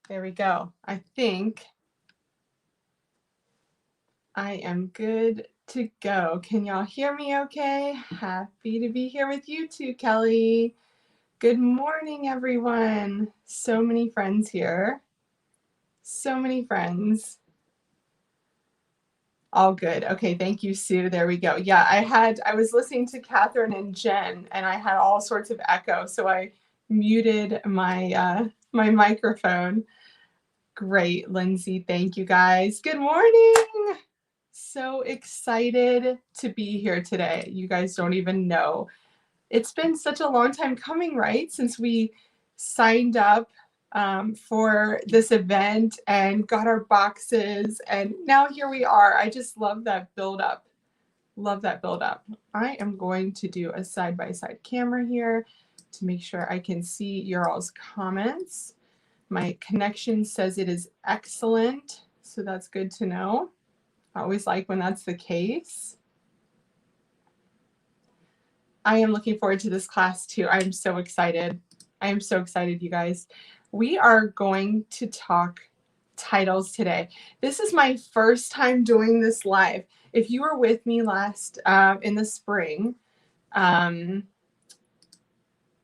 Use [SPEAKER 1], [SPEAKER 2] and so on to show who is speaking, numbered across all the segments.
[SPEAKER 1] There we go. I think I am good to go. Can y'all hear me okay? Happy to be here with you too, Kelly. Good morning, everyone. So many friends here. So many friends. All good. Okay, thank you, Sue. There we go. Yeah, I was listening to Catherine and Jen, and I had all sorts of echo, so I muted my my microphone. Great, Lindsay. Thank you, guys. Good morning. So excited to be here today. You guys don't even know. It's been such a long time coming, right? Since we signed up for this event and got our boxes, and now here we are. I just love that build up. Love that build up. I am going to do a side-by-side camera here to make sure I can see your all's comments. My connection says it is excellent, so that's good to know. I always like when that's the case. I am looking forward to this class too. I'm so excited. I am so excited, you guys. We are going to talk titles today. This is my first time doing this live. If you were with me last in the spring,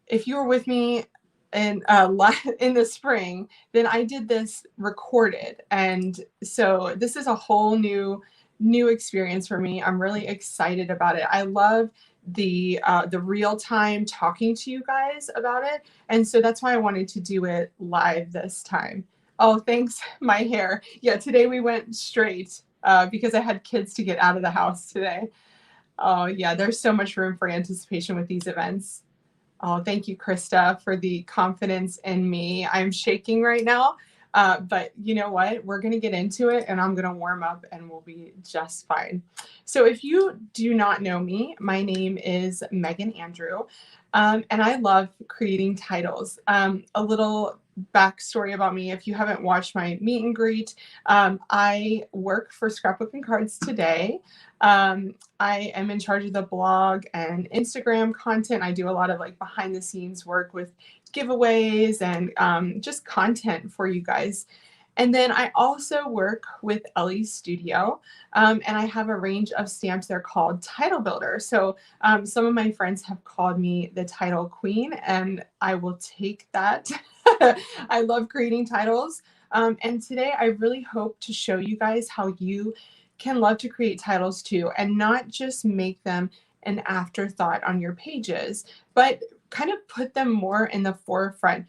[SPEAKER 1] if you were with me in the spring, then I did this recorded, and so this is a whole new experience for me. I'm really excited about it. I love the real time talking to you guys about it, and so that's why I wanted to do it live this time. Oh, thanks, my hair. Yeah, today we went straight because I had kids to get out of the house today. Oh yeah, there's so much room for anticipation with these events. Oh, thank you, Krista, for the confidence in me. I'm shaking right now, but you know what? We're going to get into it, and I'm going to warm up, and we'll be just fine. So if you do not know me, my name is Meghann Andrew, and I love creating titles. A little backstory about me, if you haven't watched my meet and greet, I work for Scrapbook and Cards Today. I am in charge of the blog and Instagram content. I do a lot of like behind the scenes work with giveaways and just content for you guys. And then I also work with Ellie's Studio, and I have a range of stamps. They're called Title Builder. So some of my friends have called me the Title Queen, and I will take that. I love creating titles. And today I really hope to show you guys how you can love to create titles too, and not just make them an afterthought on your pages, but kind of put them more in the forefront,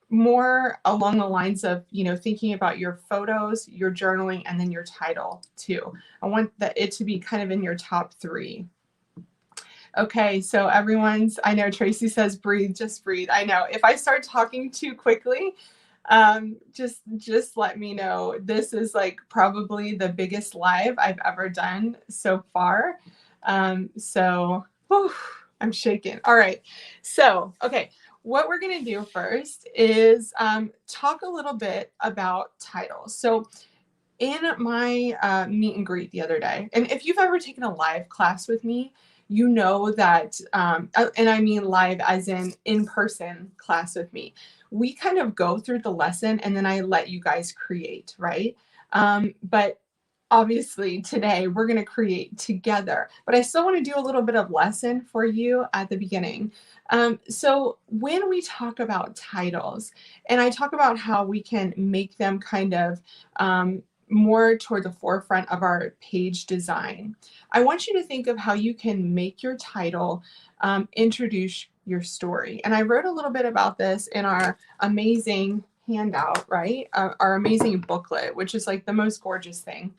[SPEAKER 1] more along the lines of, you know, thinking about your photos, your journaling, and then your title too. I want it to be kind of in your top three. Okay, so I know Tracy says breathe, just breathe. I know if I start talking too quickly, just let me know. This is like probably the biggest live I've ever done so far. So whew, I'm shaking. All right. So, okay. What we're going to do first is talk a little bit about titles. So in my meet and greet the other day, and if you've ever taken a live class with me, you know that, and I mean live as in person class with me, we kind of go through the lesson and then I let you guys create, right? But obviously today we're going to create together, but I still want to do a little bit of lesson for you at the beginning. So when we talk about titles, and I talk about how we can make them kind of more toward the forefront of our page design, I want you to think of how you can make your title introduce your story. And I wrote a little bit about this in our amazing handout, right? Our amazing booklet, which is like the most gorgeous thing.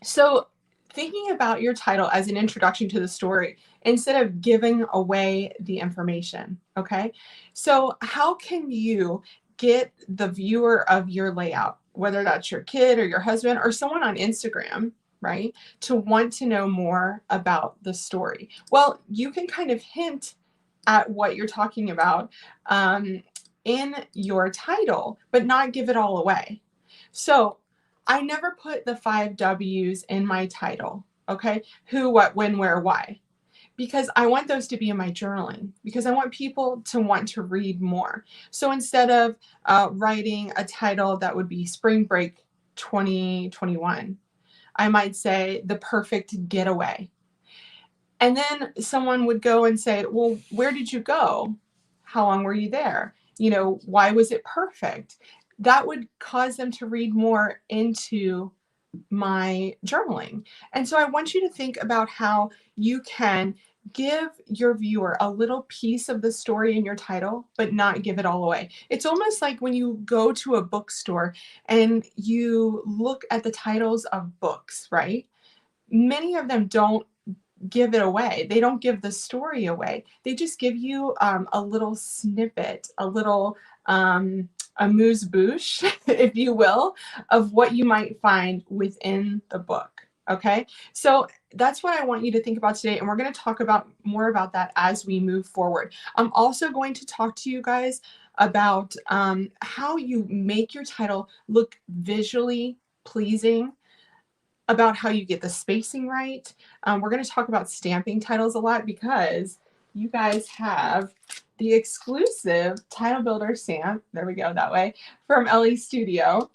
[SPEAKER 1] So thinking about your title as an introduction to the story instead of giving away the information, okay? So how can you get the viewer of your layout, whether that's your kid or your husband or someone on Instagram, right, to want to know more about the story? Well, you can kind of hint at what you're talking about in your title, but not give it all away. So I never put the 5 W's in my title, okay? Who, what, when, where, why. because I want those to be in my journaling, because I want people to want to read more. So instead of writing a title that would be Spring Break 2021, I might say The Perfect Getaway. And then someone would go and say, well, where did you go? How long were you there? You know, why was it perfect? That would cause them to read more into my journaling. And so I want you to think about how you can give your viewer a little piece of the story in your title, but not give it all away. It's almost like when you go to a bookstore and you look at the titles of books, right? Many of them don't give it away. They don't give the story away. They just give you a little snippet, a little amuse-bouche, if you will, of what you might find within the book. Okay, so that's what I want you to think about today, and we're going to talk about more about that as we move forward. I'm also going to talk to you guys about how you make your title look visually pleasing, about how you get the spacing right. We're going to talk about stamping titles a lot because you guys have the exclusive Title Builder stamp, there we go, that way, from LE Studio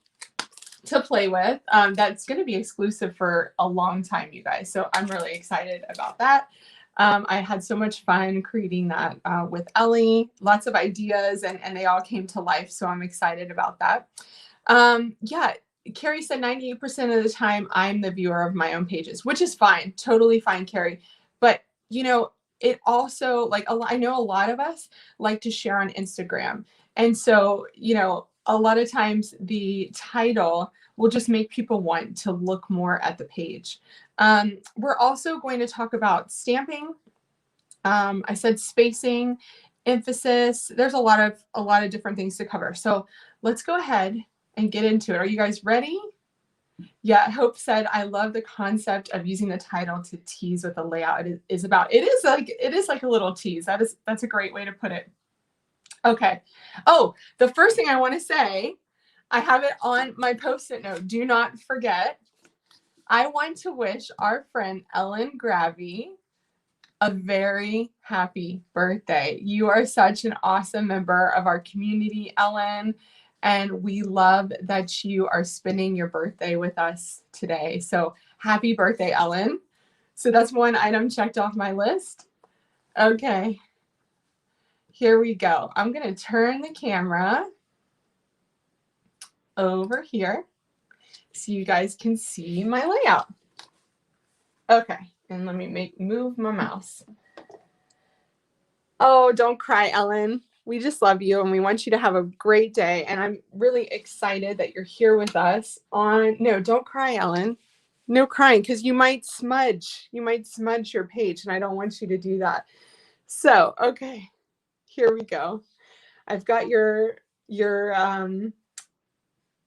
[SPEAKER 1] to play with. That's going to be exclusive for a long time, you guys. So I'm really excited about that. I had so much fun creating that with Ellie, lots of ideas, and they all came to life. So I'm excited about that. Yeah, Carrie said 98% of the time I'm the viewer of my own pages, which is fine. Totally fine, Carrie. But, you know, it also, like, I know a lot of us like to share on Instagram. And so, you know, a lot of times the title will just make people want to look more at the page. We're also going to talk about stamping. I said spacing, emphasis. There's a lot of different things to cover. So let's go ahead and get into it. Are you guys ready? Yeah, Hope said, I love the concept of using the title to tease what the layout is about. It is like a little tease. That's a great way to put it. Okay. Oh, the first thing I want to say, I have it on my Post-it note. Do not forget, I want to wish our friend Ellen Gravy a very happy birthday. You are such an awesome member of our community, Ellen, and we love that you are spending your birthday with us today. So happy birthday, Ellen. So that's one item checked off my list. Okay, here we go. I'm going to turn the camera over here so you guys can see my layout. Okay, and let me move my mouse. Oh, don't cry, Ellen. We just love you and we want you to have a great day. And I'm really excited that you're here with us on, no, don't cry, Ellen. No crying, because you might smudge. You might smudge your page, and I don't want you to do that. So, okay, here we go. I've got your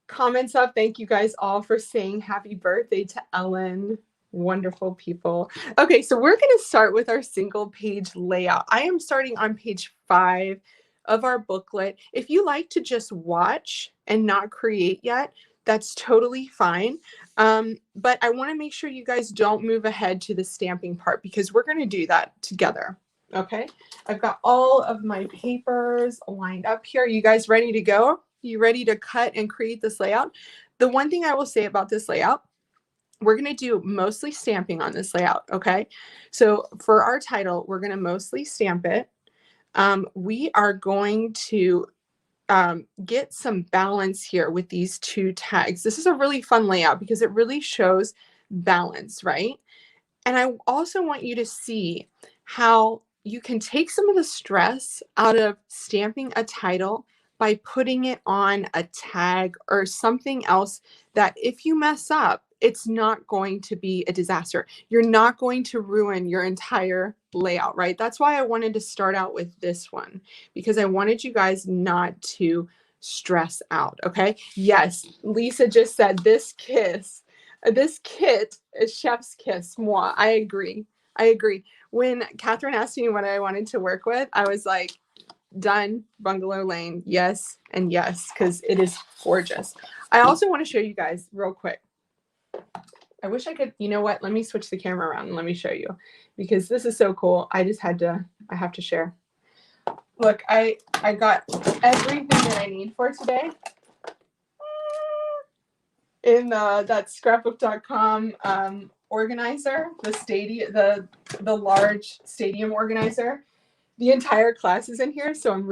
[SPEAKER 1] comments up. Thank you guys all for saying happy birthday to Ellen. Wonderful people. Okay, so we're going to start with our single page layout. I am starting on page 5 of our booklet. If you like to just watch and not create yet, that's totally fine. But I want to make sure you guys don't move ahead to the stamping part because we're going to do that together. Okay, I've got all of my papers lined up here. You guys ready to go? You ready to cut and create this layout? The one thing I will say about this layout, we're going to do mostly stamping on this layout, okay? So for our title, we're going to mostly stamp it. We are going to get some balance here with these 2 tags. This is a really fun layout because it really shows balance, right? And I also want you to see how you can take some of the stress out of stamping a title by putting it on a tag or something else that if you mess up, it's not going to be a disaster. You're not going to ruin your entire layout, right? That's why I wanted to start out with this one, because I wanted you guys not to stress out, okay? Yes, Lisa just said this kit is chef's kiss, moi. I agree. When Catherine asked me what I wanted to work with, I was like, done, Bungalow Lane, yes, and yes, because it is gorgeous. I also want to show you guys real quick. I wish I could, you know what? Let me switch the camera around and let me show you. because this is so cool. I have to share. Look, I got everything that I need for today in that scrapbook.com organizer, the large stadium organizer. The entire class is in here, so I'm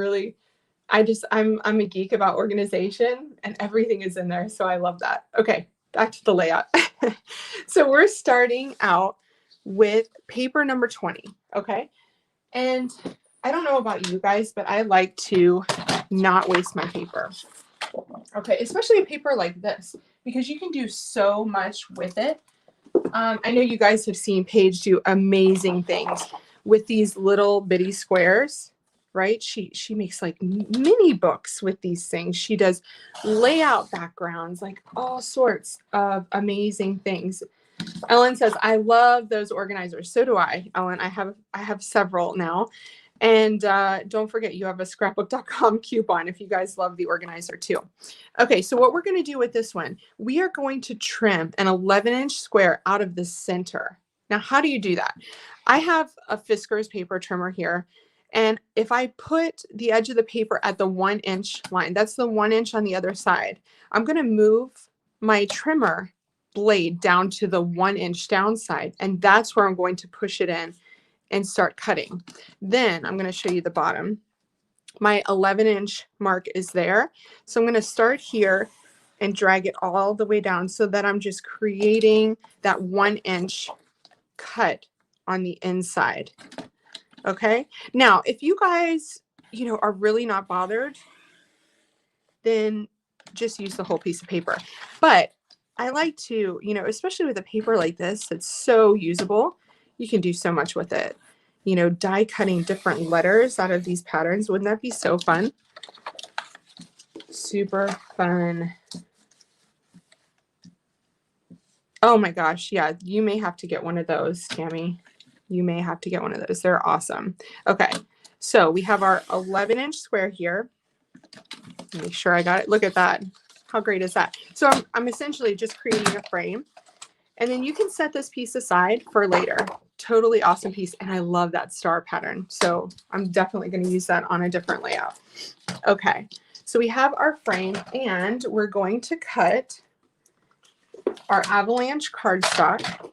[SPEAKER 1] a geek about organization, and everything is in there, so I love that. Okay, back to the layout. So we're starting out with paper number 20, okay? And I don't know about you guys, but I like to not waste my paper. Okay, especially a paper like this, because you can do so much with it. I know you guys have seen Paige do amazing things with these little bitty squares, right? She makes like mini books with these things. She does layout backgrounds, like all sorts of amazing things. Ellen says, I love those organizers. So do I, Ellen. I have several now. And don't forget, you have a scrapbook.com coupon if you guys love the organizer too. Okay, so what we're going to do with this one, we are going to trim an 11-inch square out of the center. Now, how do you do that? I have a Fiskars paper trimmer here. And if I put the edge of the paper at the 1-inch line, that's the 1 inch on the other side, I'm going to move my trimmer blade down to the 1-inch downside. And that's where I'm going to push it in and start cutting. Then I'm going to show you the bottom. My 11-inch mark is there. So I'm going to start here and drag it all the way down so that I'm just creating that 1-inch cut on the inside. Okay. Now, if you guys, are really not bothered, then just use the whole piece of paper. But I like to, especially with a paper like this, that's so usable, you can do so much with it. Die cutting different letters out of these patterns. Wouldn't that be so fun? Super fun. Oh my gosh. Yeah, you may have to get one of those, Tammy. You may have to get one of those. They're awesome. Okay, so we have our 11-inch square here. Make sure I got it. Look at that. How great is that? So I'm essentially just creating a frame. And then you can set this piece aside for later. Totally awesome piece. And I love that star pattern. So I'm definitely going to use that on a different layout. Okay, so we have our frame and we're going to cut our avalanche cardstock.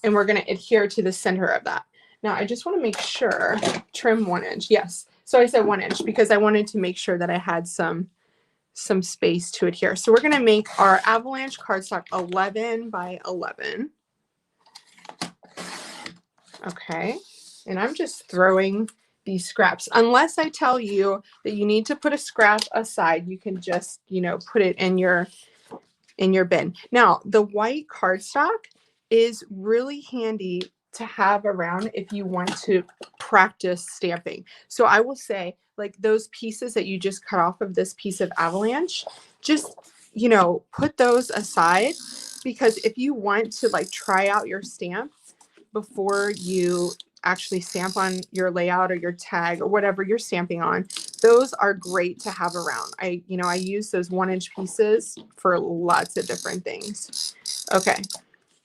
[SPEAKER 1] And we're going to adhere to the center of that. Now, I just want to make sure, trim 1 inch. Yes. So I said 1 inch because I wanted to make sure that I had some space to adhere. So we're going to make our avalanche cardstock 11 by 11. Okay. And I'm just throwing these scraps. Unless I tell you that you need to put a scrap aside, you can just, put it in your bin. Now, the white cardstock is really handy to have around if you want to practice stamping. So I will say, like those pieces that you just cut off of this piece of avalanche, just, put those aside, because if you want to like try out your stamp before you actually stamp on your layout or your tag or whatever you're stamping on, those are great to have around. I use those 1-inch pieces for lots of different things. Okay.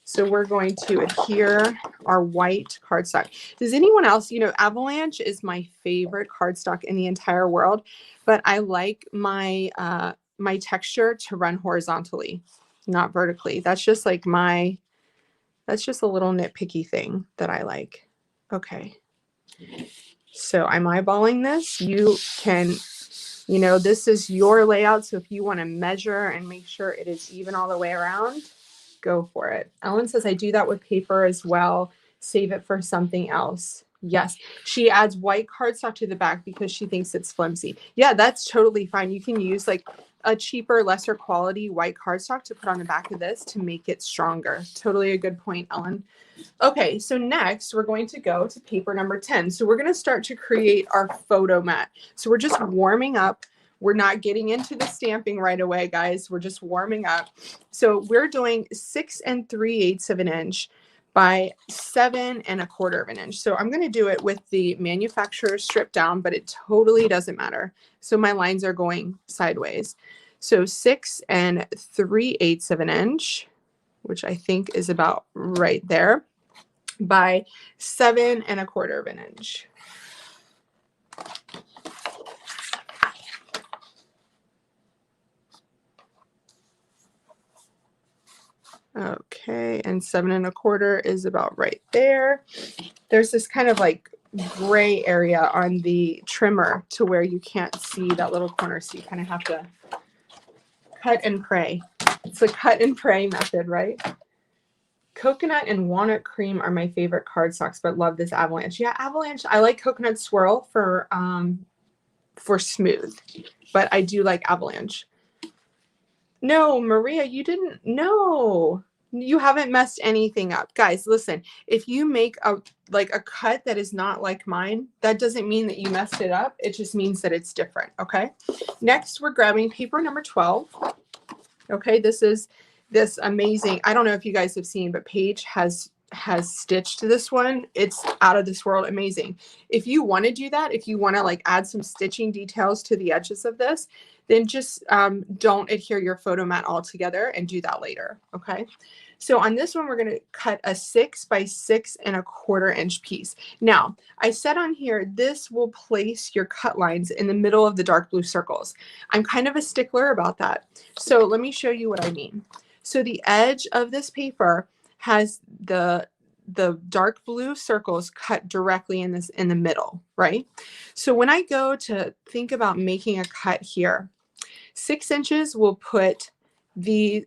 [SPEAKER 1] So we're going to adhere our white cardstock. Does anyone else, avalanche is my favorite cardstock in the entire world, but I like my my texture to run horizontally, not vertically. That's just like that's just a little nitpicky thing that I like. Okay. So I'm eyeballing this. You can, this is your layout. So if you want to measure and make sure it is even all the way around, go for it. Ellen says, I do that with paper as well. Save it for something else. Yes. She adds white cardstock to the back because she thinks it's flimsy. Yeah, that's totally fine. You can use like a cheaper, lesser quality white cardstock to put on the back of this to make it stronger. Totally a good point, Ellen. Okay, so next we're going to go to paper number 10. So we're going to start to create our photo mat. So we're just warming up. We're not getting into the stamping right away, guys. We're just warming up. So we're doing 6 3/8 of an inch by 7 1/4 of an inch. So I'm going to do it with the manufacturer's strip down, but it totally doesn't matter. So my lines are going sideways. So 6 3/8 of an inch. which I think is about right there, by 7 1/4 of an inch. Okay, and 7 1/4 is about right there. There's this kind of like gray area on the trimmer to where you can't see that little corner, so you kind of have to cut and pray. It's a cut and pray method, right? Coconut and walnut cream are my favorite cardstocks, but love this avalanche. Yeah, avalanche. I like coconut swirl for smooth, but I do like avalanche. No, Maria, you didn't. No, you haven't messed anything up. Guys, listen, if you make a cut that is not like mine, that doesn't mean that you messed it up. It just means that it's different, okay? Next, we're grabbing paper number 12. Okay, this is this amazing, I don't know if you guys have seen, but Paige has stitched this one. It's out of this world amazing. If you want to do that, if you want to like add some stitching details to the edges of this, then just don't adhere your photo mat altogether and do that later. Okay. So on this one, we're going to cut a 6 by 6 1/4 inch piece. Now, I said on here, this will place your cut lines in the middle of the dark blue circles. I'm kind of a stickler about that. So let me show you what I mean. So the edge of this paper has the dark blue circles cut directly in the middle, right? So when I go to think about making a cut here, 6 inches will put the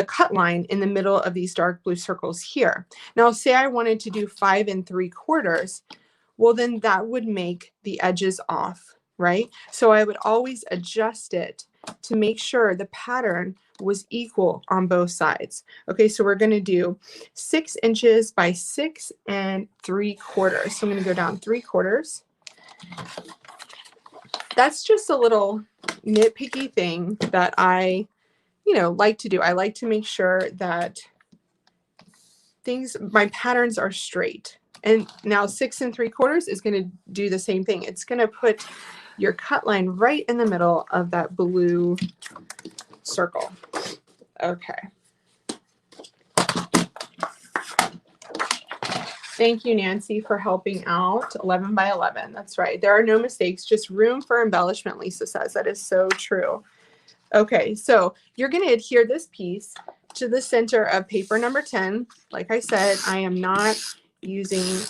[SPEAKER 1] cut line in the middle of these dark blue circles here. Now, say I wanted to do 5 3/4, well, then that would make the edges off, right? So I would always adjust it to make sure the pattern was equal on both sides. Okay, so we're going to do 6 inches by 6 3/4. So I'm going to go down 3/4. That's just a little nitpicky thing that I, like to do. I like to make sure that my patterns are straight. And now 6 3/4 is going to do the same thing. It's going to put your cut line right in the middle of that blue circle. Okay. Thank you, Nancy, for helping out. 11 by 11. That's right. There are no mistakes, just room for embellishment, Lisa says. That is so true. Okay, so you're going to adhere this piece to the center of paper number 10. Like I said, I am not using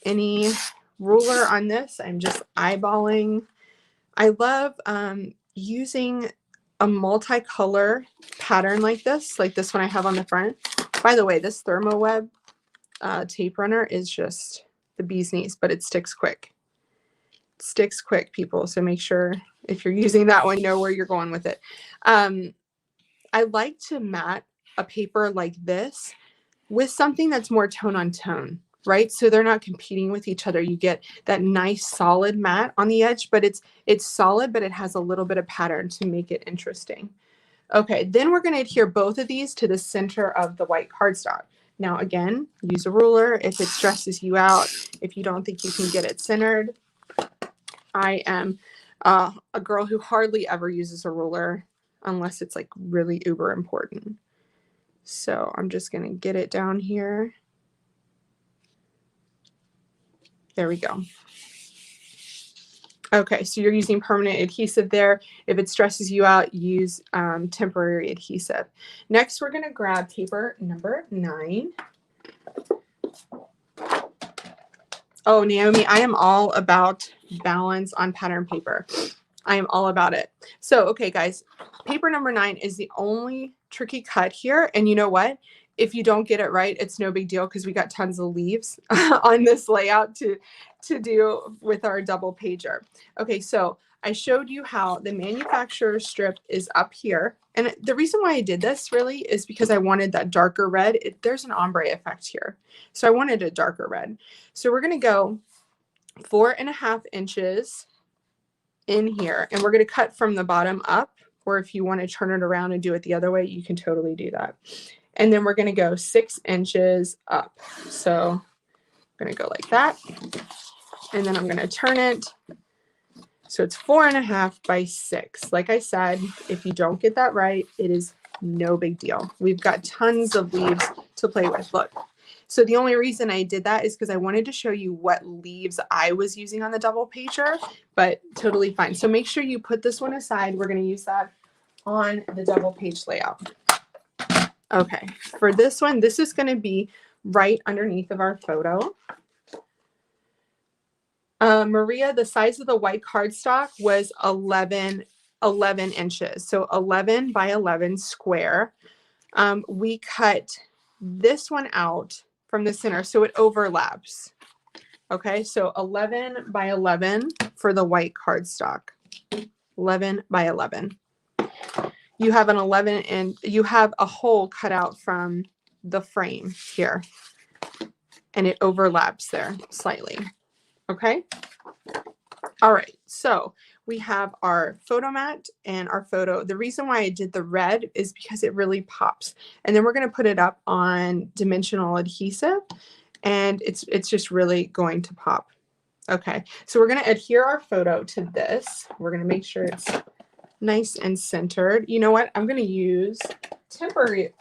[SPEAKER 1] any ruler on this. I'm just eyeballing. I love using a multicolor pattern like this one I have on the front. By the way, this ThermoWeb tape runner is just the bee's knees, but it sticks quick. It sticks quick, people. So make sure if you're using that one, know where you're going with it. I like to mat a paper like this with something that's more tone on tone, right? So they're not competing with each other. You get that nice solid mat on the edge, but it's solid, but it has a little bit of pattern to make it interesting. Okay, then we're going to adhere both of these to the center of the white cardstock. Now, again, use a ruler if it stresses you out, if you don't think you can get it centered. I am a girl who hardly ever uses a ruler unless it's like really uber important. So I'm just going to get it down here. There we go. Okay, so you're using permanent adhesive there. If it stresses you out, use temporary adhesive. Next, we're going to grab paper number 9. Oh, Naomi, I am all about balance on pattern paper. I am all about it. So, okay, guys, paper number 9 is the only tricky cut here. And you know what? If you don't get it right, it's no big deal because we got tons of leaves on this layout to do with our double pager. Okay, so I showed you how the manufacturer's strip is up here. And the reason why I did this really is because I wanted that darker red. There's an ombre effect here. So I wanted a darker red. So we're going to go 4.5 inches in here, and we're going to cut from the bottom up, or if you want to turn it around and do it the other way, you can totally do that. And then we're going to go 6 inches up. So I'm going to go like that. And then I'm going to turn it. So it's 4.5 by 6. Like I said, if you don't get that right, it is No big deal. We've got tons of leaves to play with. Look. So the only reason I did that is because I wanted to show you what leaves I was using on the double pager, but totally fine. So make sure you put this one aside. We're going to use that on the double page layout. Okay, for this one, this is going to be right underneath of our photo. Maria, the size of the white cardstock was 11 inches. So 11 by 11 square. We cut this one out from the center so it overlaps. Okay, so 11 by 11 for the white cardstock. 11 by 11. You have an 11 and you have a hole cut out from the frame here. And it overlaps there slightly. Okay. All right. So we have our photo mat and our photo. The reason why I did the red is because it really pops. And then we're going to put it up on dimensional adhesive and it's just really going to pop. Okay. So we're going to adhere our photo to this. We're going to make sure it's nice and centered. You know what? I'm going to use temporary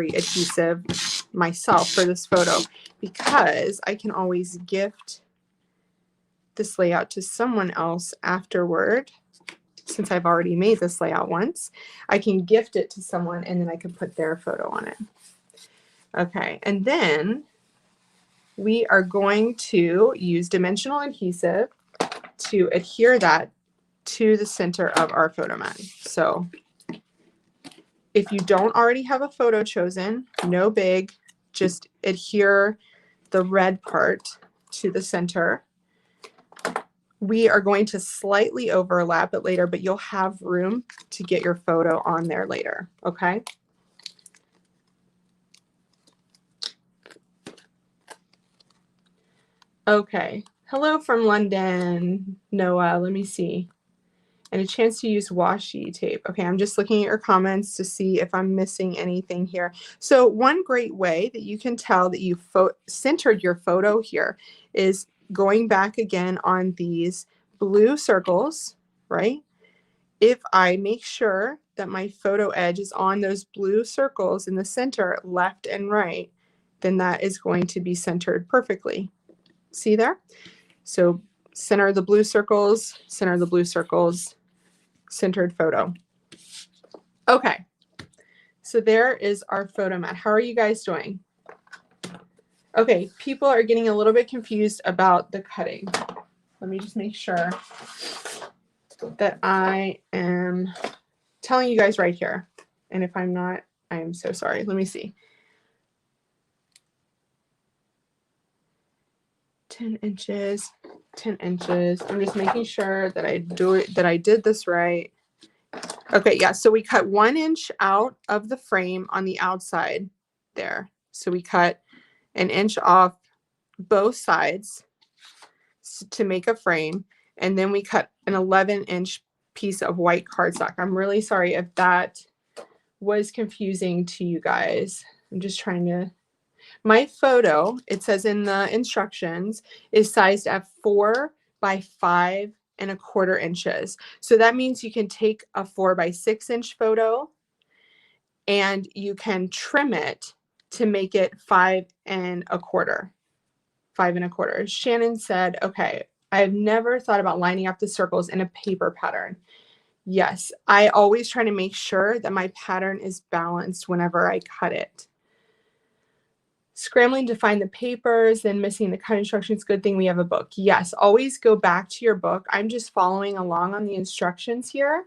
[SPEAKER 1] adhesive myself for this photo because I can always gift this layout to someone else afterward. Since I've already made this layout once, I can gift it to someone and then I can put their photo on it. Okay, and then we are going to use dimensional adhesive to adhere that to the center of our photo mat. So if you don't already have a photo chosen, no big, just adhere the red part to the center. We are going to slightly overlap it later, but you'll have room to get your photo on there later, okay? Okay, hello from London, Noah, let me see. And a chance to use washi tape. Okay, I'm just looking at your comments to see if I'm missing anything here. So one great way that you can tell that you centered your photo here is going back again on these blue circles, right? If I make sure that my photo edge is on those blue circles in the center, left and right, then that is going to be centered perfectly. See there? So center the blue circles, center the blue circles, centered photo. Okay, so there is our photo mat. How are you guys doing? Okay, people are getting a little bit confused about the cutting. Let me just make sure that I am telling you guys right here. And if I'm not, I am so sorry. Let me see. 10 inches, 10 inches. I'm just making sure that I did this right. Okay, yeah, so we cut 1 inch out of the frame on the outside there. So we cut 1 inch off both sides to make a frame, and then we cut an 11-inch piece of white cardstock. I'm really sorry if that was confusing to you guys. I'm just trying to... My photo, it says in the instructions, is sized at 4 by 5 1/4 inches. So that means you can take a 4 by 6 inch photo and you can trim it to make it 5 1/4. 5 1/4. Shannon said, okay, I've never thought about lining up the circles in a paper pattern. Yes, I always try to make sure that my pattern is balanced whenever I cut it. Scrambling to find the papers, then missing the cut instructions. Good thing we have a book. Yes, always go back to your book. I'm just following along on the instructions here.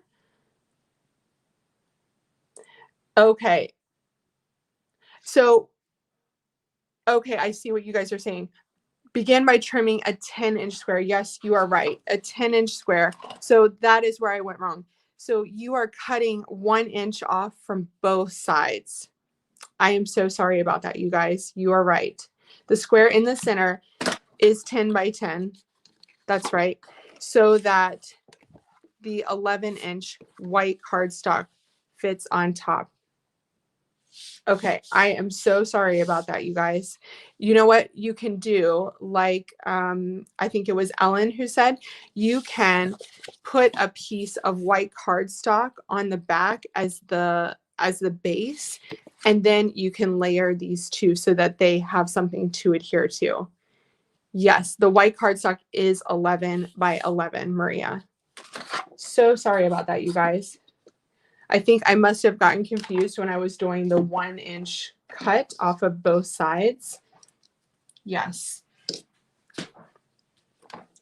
[SPEAKER 1] Okay. So, okay, I see what you guys are saying. Begin by trimming a 10-inch square. Yes, you are right. A 10-inch square. So that is where I went wrong. So you are cutting 1 inch off from both sides. I am so sorry about that, you guys. You are right. The square in the center is 10 by 10. That's right. So that the 11-inch white cardstock fits on top. Okay, I am so sorry about that, you guys. You know what you can do? Like, I think it was Ellen who said, you can put a piece of white cardstock on the back as the as the base, and then you can layer these two so that they have something to adhere to. Yes, the white cardstock is 11 by 11, Maria. So sorry about that, you guys. I think I must have gotten confused when I was doing the 1-inch cut off of both sides. Yes.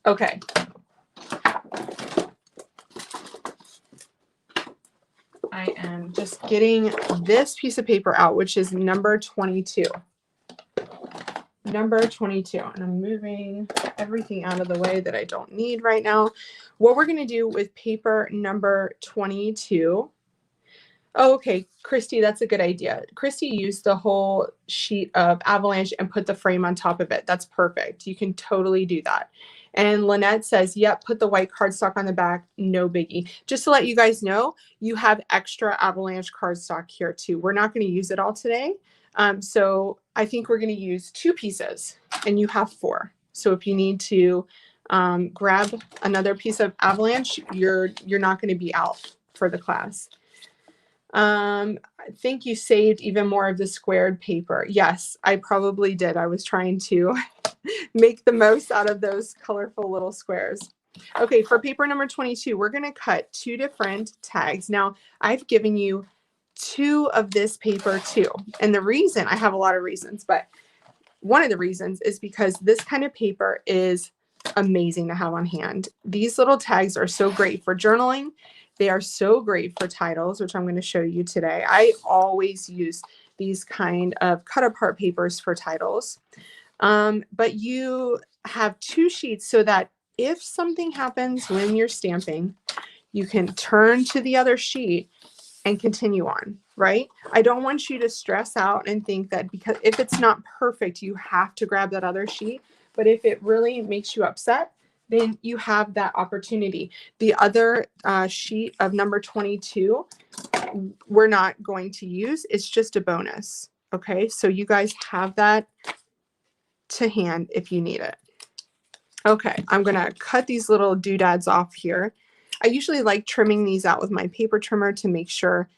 [SPEAKER 1] Okay. I am just getting this piece of paper out, which is number 22. Number 22. And I'm moving everything out of the way that I don't need right now. What we're going to do with paper number 22. Oh, okay, Christy, that's a good idea. Christy used the whole sheet of avalanche and put the frame on top of it. That's perfect. You can totally do that. And Lynette says, yep, put the white cardstock on the back. No biggie. Just to let you guys know, you have extra avalanche cardstock here too. We're not going to use it all today. So I think we're going to use 2 pieces and you have 4. So if you need to grab another piece of avalanche, you're not going to be out for the class. I think you saved even more of the squared paper. Yes, I probably did. I was trying to make the most out of those colorful little squares. Okay, for paper number 22, we're going to cut 2 different tags. Now, I've given you 2 of this paper too. And the reason, I have a lot of reasons, but one of the reasons is because this kind of paper is amazing to have on hand. These little tags are so great for journaling. They are so great for titles, which I'm going to show you today. I always use these kind of cut apart papers for titles. But you have 2 sheets so that if something happens when you're stamping, you can turn to the other sheet and continue on, right? I don't want you to stress out and think that because if it's not perfect, you have to grab that other sheet. But if it really makes you upset, then you have that opportunity. The other sheet of number 22, we're not going to use. It's just a bonus. Okay, so you guys have that to hand if you need it. Okay, I'm gonna cut these little doodads off here. I usually like trimming these out with my paper trimmer to make sure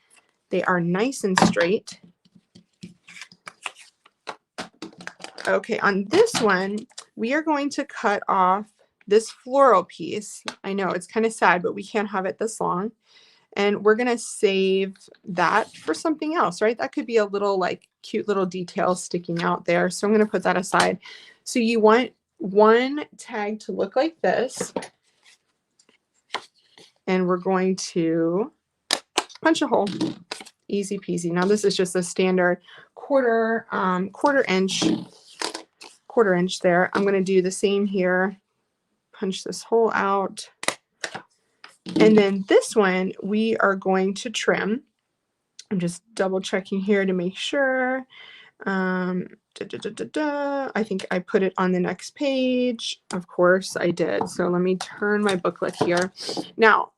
[SPEAKER 1] they are nice and straight. Okay, on this one, we are going to cut off this floral piece. I know it's kind of sad, but we can't have it this long. And we're going to save that for something else, right? That could be a little like cute little detail sticking out there. So I'm going to put that aside. So you want one tag to look like this. And we're going to punch a hole. Easy peasy. Now this is just a standard quarter inch there. I'm going to do the same here. Punch this hole out. And then this one we are going to trim. I'm just double checking here to make sure. I think I put it on the next page. Of course I did. So let me turn my booklet here. Now,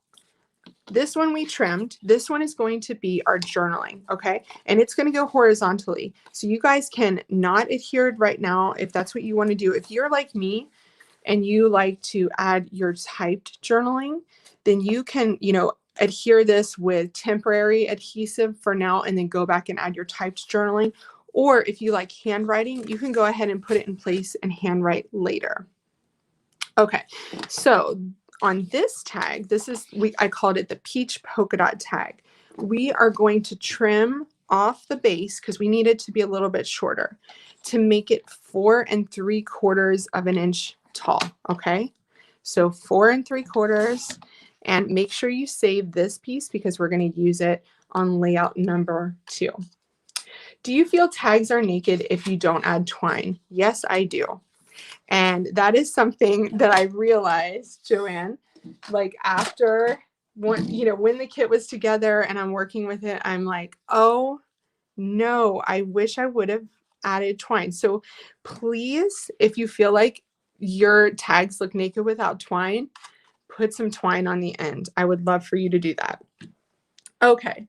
[SPEAKER 1] this one we trimmed. This one is going to be our journaling, okay? And it's going to go horizontally. So you guys can not adhere right now if that's what you want to do. If you're like me and you like to add your typed journaling, then you can, adhere this with temporary adhesive for now and then go back and add your typed journaling. Or if you like handwriting, you can go ahead and put it in place and handwrite later. Okay, so on this tag, I called it the peach polka dot tag. We are going to trim off the base because we need it to be a little bit shorter to make it 4 3/4 of an inch tall. Okay, so 4 3/4, and make sure you save this piece because we're going to use it on layout number 2. Do you feel tags are naked if you don't add twine? Yes, I do. And that is something that I realized, Joanne, like after when the kit was together and I'm working with it, I'm like, oh no, I wish I would have added twine. So please, if you feel like your tags look naked without twine, put some twine on the end. I would love for you to do that. Okay,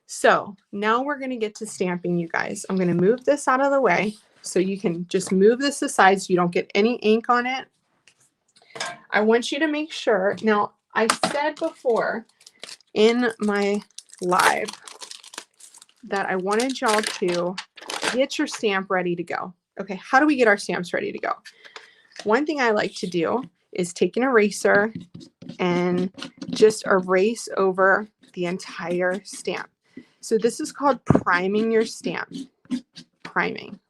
[SPEAKER 1] so now we're going to get to stamping, you guys. I'm going to move this out of the way so you can just move this aside so you don't get any ink on it. I want you to make sure. Now, I said before in my live that I wanted y'all to get your stamp ready to go. Okay, how do we get our stamps ready to go? One thing I like to do is take an eraser and just erase over the entire stamp. So this is called priming your stamp. Priming.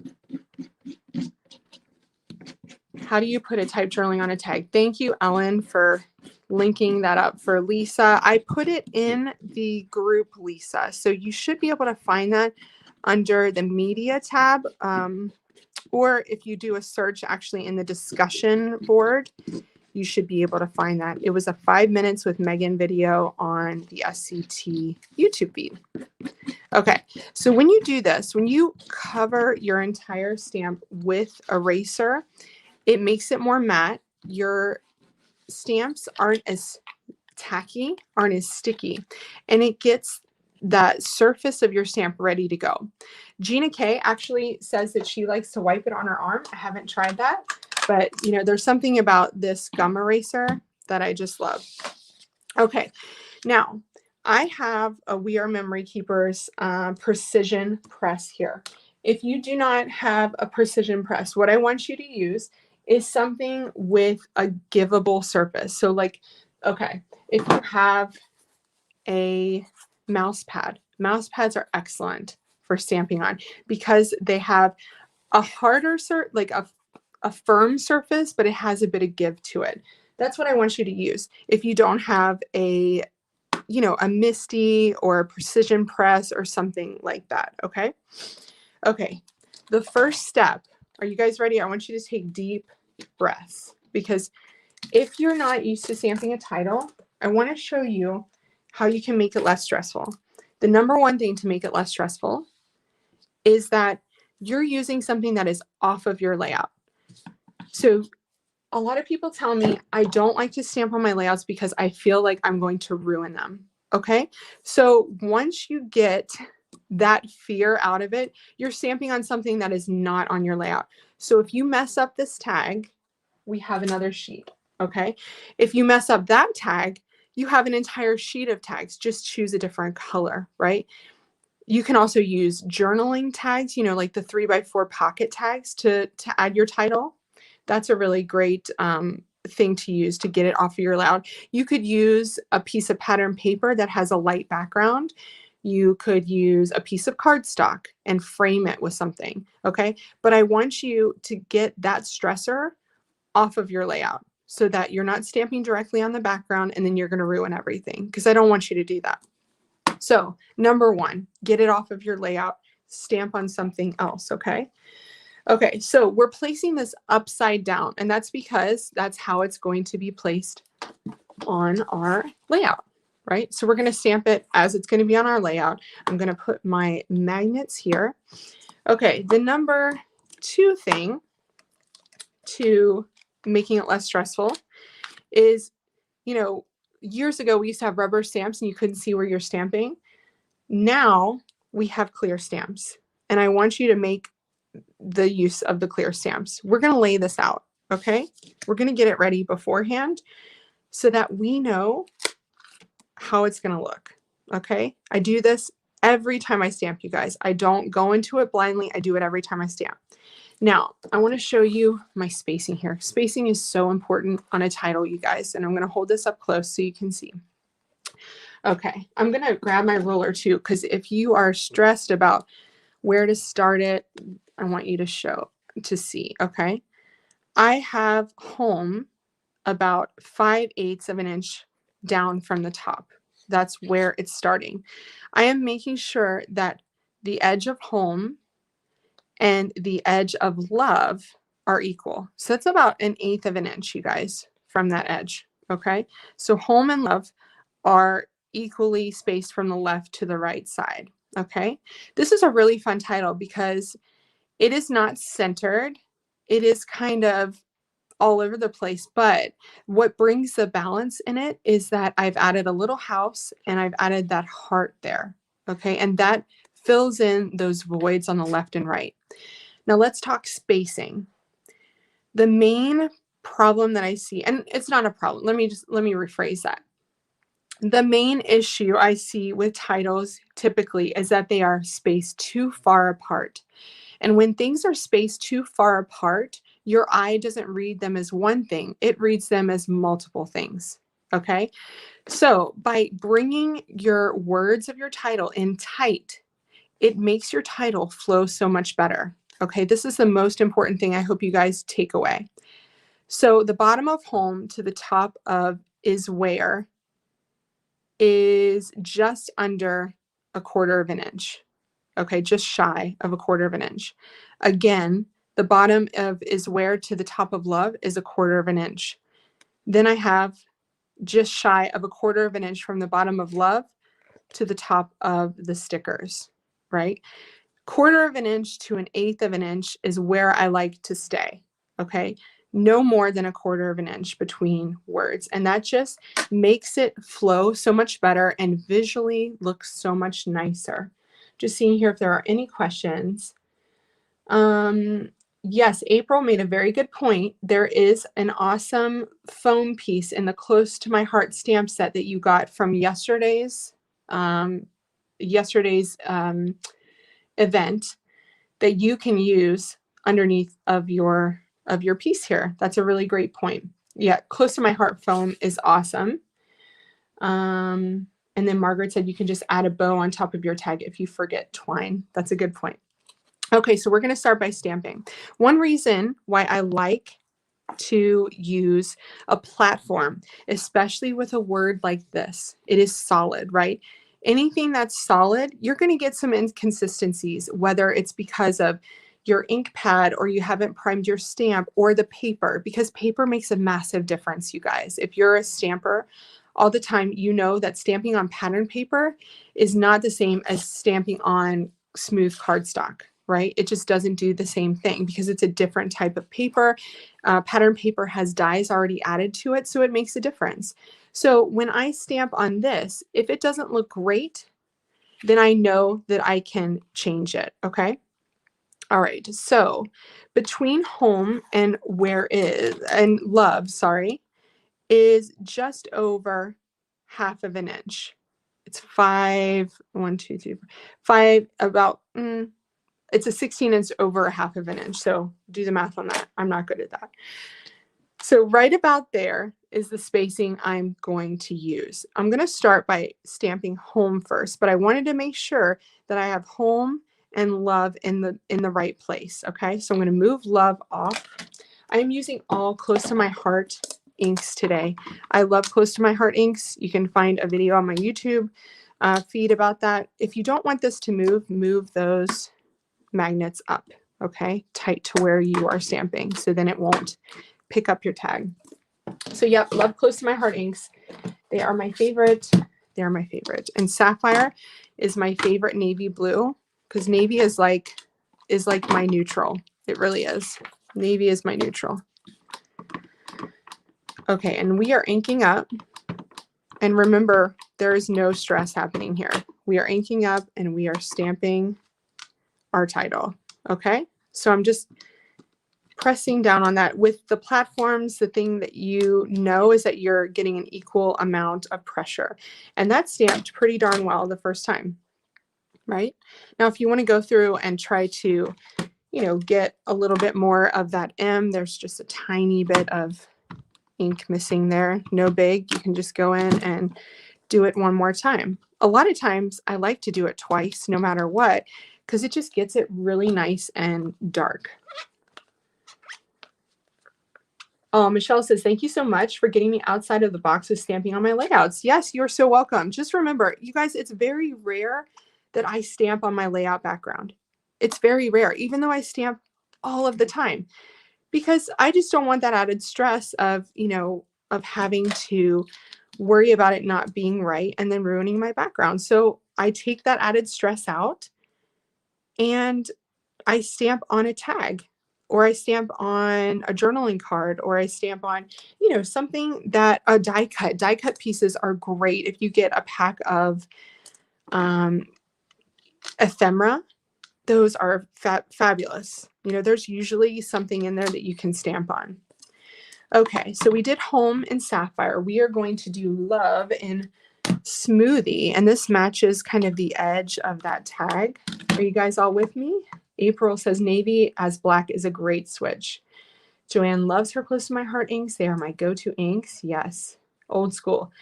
[SPEAKER 1] How do you put a type journaling on a tag? Thank you, Ellen, for linking that up for Lisa. I put it in the group, Lisa. So you should be able to find that under the media tab. Or if you do a search actually in the discussion board, you should be able to find that. It was a 5 minutes with Meghann video on the SCT YouTube feed. Okay, so when you do this, when you cover your entire stamp with eraser, it makes it more matte. Your stamps aren't as tacky, aren't as sticky, and it gets that surface of your stamp ready to go. Gina K actually says that she likes to wipe it on her arm. I haven't tried that, but you know, there's something about this gum eraser that I just love. Okay, now I have a We Are Memory Keepers precision press here. If you do not have a precision press, what I want you to use is something with a givable surface. So like, okay, if you have a mouse pad, mouse pads are excellent for stamping on because they have a harder, like a firm surface, but it has a bit of give to it. That's what I want you to use. If you don't have a, you know, a MISTI or a precision press or something like that, okay? Okay, the first step, are you guys ready? I want you to take deep breaths because if you're not used to stamping a title, I want to show you how you can make it less stressful. The number one thing to make it less stressful is that you're using something that is off of your layout. So a lot of people tell me I don't like to stamp on my layouts because I feel like I'm going to ruin them. Okay, so once you get that fear out of it, you're stamping on something that is not on your layout. So if you mess up this tag, we have another sheet. Okay, if you mess up that tag, you have an entire sheet of tags. Just choose a different color, right? You can also use journaling tags, you know, like the 3x4 pocket tags to add your title. That's a really great thing to use to get it off of your layout. You could use a piece of pattern paper that has a light background. You could use a piece of cardstock and frame it with something, okay? But I want you to get that stressor off of your layout so that you're not stamping directly on the background and then you're gonna ruin everything because I don't want you to do that. So number one, get it off of your layout, stamp on something else, okay? Okay, so we're placing this upside down, and that's because that's how it's going to be placed on our layout, right? So we're going to stamp it as it's going to be on our layout. I'm going to put my magnets here. Okay, the number two thing to making it less stressful is, you know, years ago we used to have rubber stamps and you couldn't see where you're stamping. Now we have clear stamps, and I want you to make the use of the clear stamps. We're going to lay this out, okay? We're going to get it ready beforehand so that we know how it's going to look, okay? I do this every time I stamp, you guys. I don't go into it blindly. I do it every time I stamp. Now, I want to show you my spacing here. Spacing is so important on a title, you guys, and I'm going to hold this up close so you can see. Okay, I'm going to grab my ruler too, because if you are stressed about where to start it, I want you to see, okay? I have home about 5/8 of an inch down from the top. That's where it's starting. I am making sure that the edge of home and the edge of love are equal. So that's about 1/8 of an inch, you guys, from that edge, okay? So home and love are equally spaced from the left to the right side, okay? This is a really fun title because it is not centered. It is kind of all over the place, but what brings the balance in it is that I've added a little house and I've added that heart there, okay? And that fills in those voids on the left and right. Now let's talk spacing. The main problem that I see, and it's not a problem, let me rephrase that. The main issue I see with titles typically is that they are spaced too far apart. And when things are spaced too far apart, your eye doesn't read them as one thing, it reads them as multiple things. Okay. So by bringing your words of your title in tight, it makes your title flow so much better. Okay. This is the most important thing I hope you guys take away. So the bottom of home to the top of is where is just under 1/4 of an inch. Okay, just shy of 1/4 of an inch. Again, the bottom of is where to the top of love is 1/4 of an inch. Then I have just shy of 1/4 of an inch from the bottom of love to the top of the stickers, right? 1/4 of an inch to 1/8 of an inch is where I like to stay. Okay. No more than 1/4 of an inch between words. And that just makes it flow so much better and visually looks so much nicer. Just seeing here if there are any questions. Yes, April made a very good point. There is an awesome foam piece in the Close to My Heart stamp set that you got from yesterday's event that you can use underneath of your piece here. That's a really great point. Yeah, Close to My Heart foam is awesome. And then Margaret said you can just add a bow on top of your tag if you forget twine. That's a good point. Okay, so we're going to start by stamping. One reason why I like to use a platform, especially with a word like this, it is solid, right? Anything that's solid, you're going to get some inconsistencies, whether it's because of your ink pad or you haven't primed your stamp or the paper, because paper makes a massive difference, you guys. If you're a stamper all the time, you know that stamping on pattern paper is not the same as stamping on smooth cardstock, right? It just doesn't do the same thing because it's a different type of paper. Pattern paper has dyes already added to it, so it makes a difference. So when I stamp on this, if it doesn't look great, then I know that I can change it, okay? All right, so between home and love, sorry, is just over 1/2 of an inch. It's 5, about, it's a 16 inch over 1/2 of an inch. So do the math on that. I'm not good at that. So right about there is the spacing I'm going to use. I'm going to start by stamping home first, but I wanted to make sure that I have home and love in the right place. Okay, so I'm going to move love off. I'm using all Close to My Heart inks today. I love Close to My Heart inks. You can find a video on my YouTube feed about that. If you don't want this to move those magnets up, okay, tight to where you are stamping, so then it won't pick up your tag. So yep, love Close to My Heart inks. They are my favorite. They are my favorite. And Sapphire is my favorite navy blue, because navy is like my neutral. It really is. Navy is my neutral. Okay, and we are inking up. And remember, there is no stress happening here. We are inking up and we are stamping our title. Okay, so I'm just pressing down on that. With the platforms, the thing that you know is that you're getting an equal amount of pressure. And that stamped pretty darn well the first time, right? Now, if you want to go through and try to, get a little bit more of that M, there's just a tiny bit of ink missing there. No big. You can just go in and do it one more time. A lot of times I like to do it twice, no matter what, because it just gets it really nice and dark. Oh, Michelle says, thank you so much for getting me outside of the box with stamping on my layouts. Yes, you're so welcome. Just remember, you guys, it's very rare that I stamp on my layout background. It's very rare, even though I stamp all of the time, because I just don't want that added stress of, of having to worry about it not being right and then ruining my background. So I take that added stress out and I stamp on a tag, or I stamp on a journaling card, or I stamp on, something that a die cut. Die cut pieces are great if you get a pack of ephemera. Those are fabulous. There's usually something in there that you can stamp on. Okay, so we did home in Sapphire. We are going to do love in smoothie, and this matches kind of the edge of that tag. Are you guys all with me? April says navy as black is a great switch. Joanne loves her Close to My Heart inks. They are my go-to inks. Yes, old school.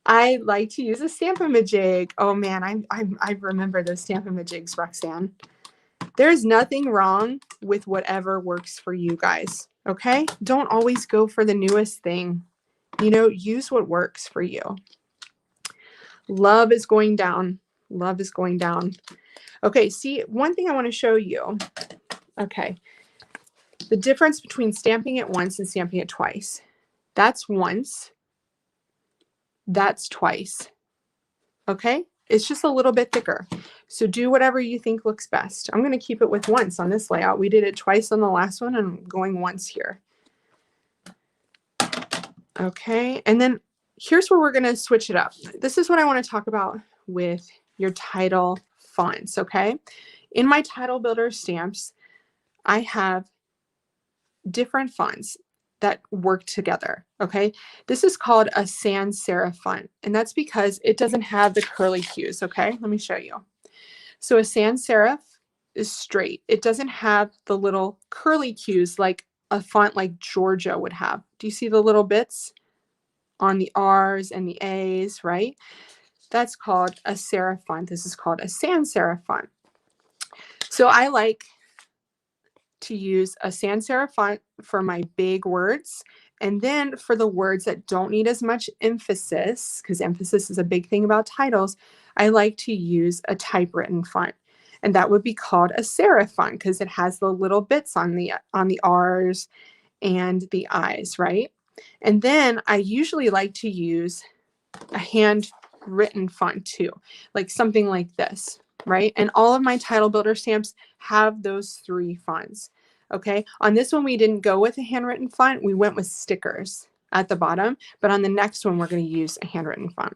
[SPEAKER 1] I like to use a Stamp-A-Majig. Oh man, I remember those Stamp-A-Majigs, Roxanne. There's nothing wrong with whatever works for you guys, okay? Don't always go for the newest thing. You know, use what works for you. Love is going down. Love is going down. Okay, see, one thing I want to show you. Okay, the difference between stamping it once and stamping it twice. That's once. That's twice. Okay, it's just a little bit thicker. So do whatever you think looks best. I'm going to keep it with once on this layout. We did it twice on the last one, and I'm going once here. Okay, and then here's where we're going to switch it up. This is what I want to talk about with your title fonts, okay? In my title builder stamps, I have different fonts that work together, okay? This is called a sans serif font, and that's because it doesn't have the curly cues, okay? Let me show you. So a sans serif is straight. It doesn't have the little curly cues like a font like Georgia would have. Do you see the little bits on the R's and the A's, right? That's called a serif font. This is called a sans serif font. So I like to use a sans serif font for my big words. And then for the words that don't need as much emphasis, because emphasis is a big thing about titles, I like to use a typewritten font. And that would be called a serif font because it has the little bits on the R's and the I's, right? And then I usually like to use a handwritten font too, like something like this, right? And all of my title builder stamps have those three fonts, okay? On this one, we didn't go with a handwritten font. We went with stickers at the bottom, but on the next one, we're going to use a handwritten font.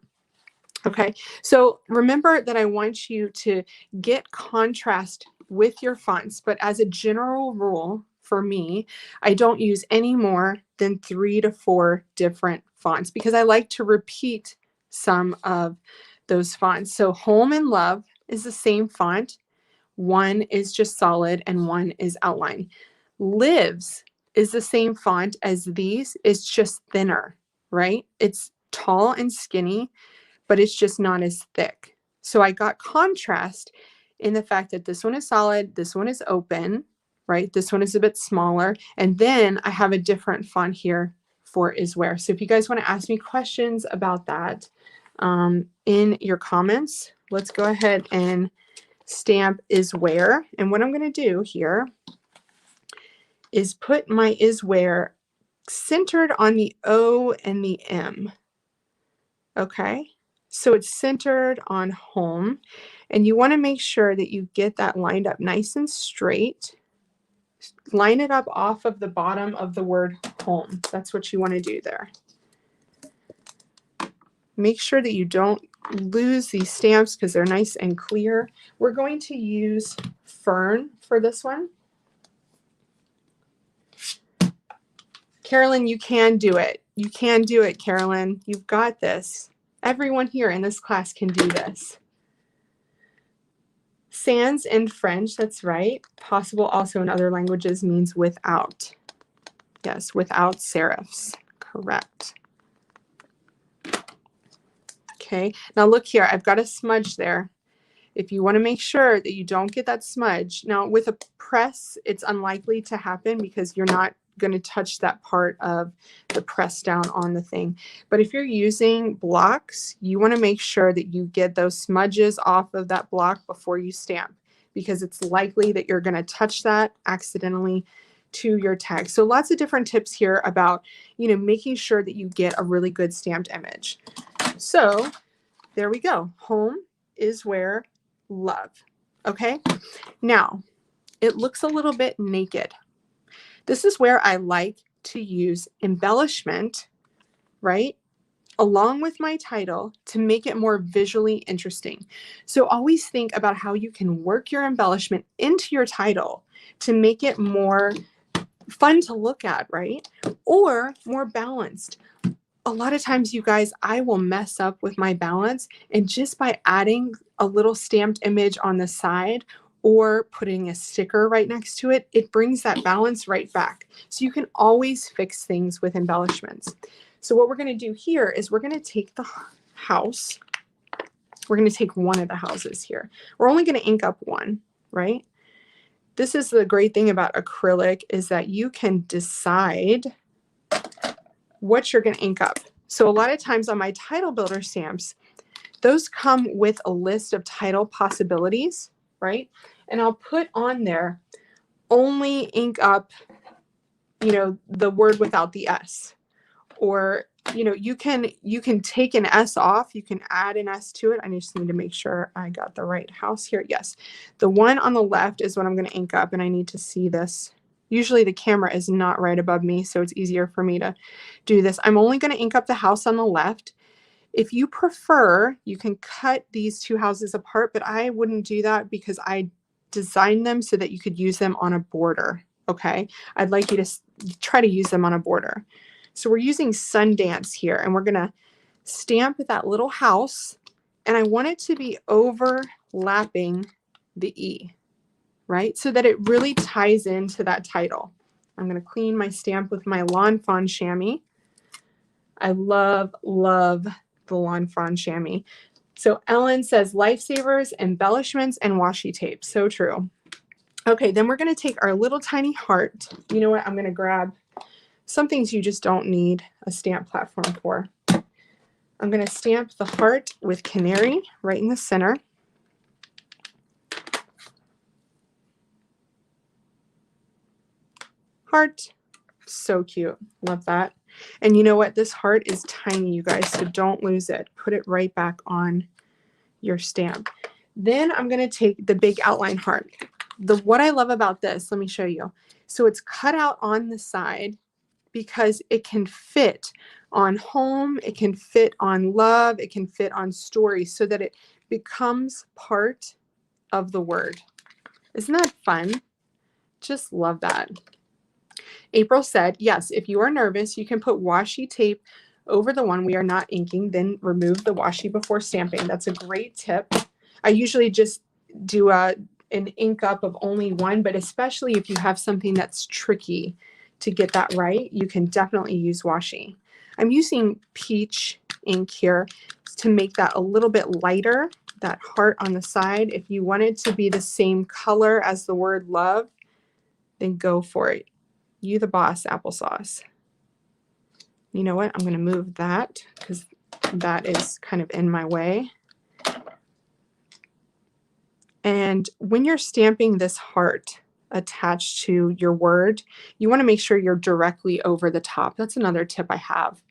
[SPEAKER 1] Okay, so remember that I want you to get contrast with your fonts, but as a general rule for me, I don't use any more than 3 to 4 different fonts because I like to repeat some of those fonts. So Home and Love is the same font. One is just solid and one is outline. Lives is the same font as these. It's just thinner, right? It's tall and skinny, but it's just not as thick. So I got contrast in the fact that this one is solid, this one is open, right? This one is a bit smaller. And then I have a different font here for is where. So if you guys want to ask me questions about that in your comments, let's go ahead and stamp is where. And what I'm going to do here is put my is where centered on the O and the M. Okay. So it's centered on home, and you want to make sure that you get that lined up nice and straight. Line it up off of the bottom of the word home. That's what you want to do there. Make sure that you don't lose these stamps because they're nice and clear. We're going to use Fern for this one. Carolyn, you can do it. You can do it, Carolyn. You've got this. Everyone here in this class can do this. Sans in French, that's right. Possible also in other languages means without. Yes, without serifs. Correct. Okay, now look here. I've got a smudge there. If you want to make sure that you don't get that smudge. Now with a press, it's unlikely to happen because you're not going to touch that part of the press down on the thing. But if you're using blocks, you want to make sure that you get those smudges off of that block before you stamp, because it's likely that you're going to touch that accidentally to your tag. So lots of different tips here about, you know, making sure that you get a really good stamped image. So there we go. Home is where love. Okay. Now it looks a little bit naked. This is where I like to use embellishment, right, along with my title to make it more visually interesting. So always think about how you can work your embellishment into your title to make it more fun to look at, right, or more balanced. a lot of times, you guys, I will mess up with my balance, and just by adding a little stamped image on the side or putting a sticker right next to it, it brings that balance right back. So you can always fix things with embellishments. So what we're going to do here is we're going to take the house. We're going to take one of the houses here. We're only going to ink up one, right? This is the great thing about acrylic, is that you can decide what you're going to ink up. So a lot of times on my title builder stamps, those come with a list of title possibilities, right? And I'll put on there, only ink up, you know, the word without the S. Or, you know, you can take an S off, you can add an S to it. I just need to make sure I got the right house here. Yes, the one on the left is what I'm going to ink up, and I need to see this. Usually the camera is not right above me, so it's easier for me to do this. I'm only going to ink up the house on the left. If you prefer, you can cut these two houses apart, but I wouldn't do that because I designed them so that you could use them on a border. Okay, I'd like you to try to use them on a border. So we're using Sundance here, and we're going to stamp that little house, and I want it to be overlapping the E, right? So that it really ties into that title. I'm going to clean my stamp with my Lawn Fawn chamois. I love, love the Lawn Fawn chamois. So Ellen says lifesavers, embellishments, and washi tape. So true. Okay, then we're going to take our little tiny heart. You know what? I'm going to grab some things you just don't need a stamp platform for. I'm going to stamp the heart with canary right in the center. Heart. So cute. Love that. And you know what? This heart is tiny, you guys, so don't lose it. Put it right back on your stamp. Then I'm going to take the big outline heart. What I love about this, let me show you. So it's cut out on the side because it can fit on home, it can fit on love, it can fit on story, so that it becomes part of the word. Isn't that fun? Just love that. April said, yes, if you are nervous, you can put washi tape over the one we are not inking, then remove the washi before stamping. That's a great tip. I usually just do an ink up of only one, but especially if you have something that's tricky to get that right, you can definitely use washi. I'm using peach ink here to make that a little bit lighter, that heart on the side. If you want it to be the same color as the word love, then go for it. You the boss, applesauce. You know what? I'm going to move that because that is kind of in my way. And when you're stamping this heart attached to your word, you want to make sure you're directly over the top. That's another tip I have.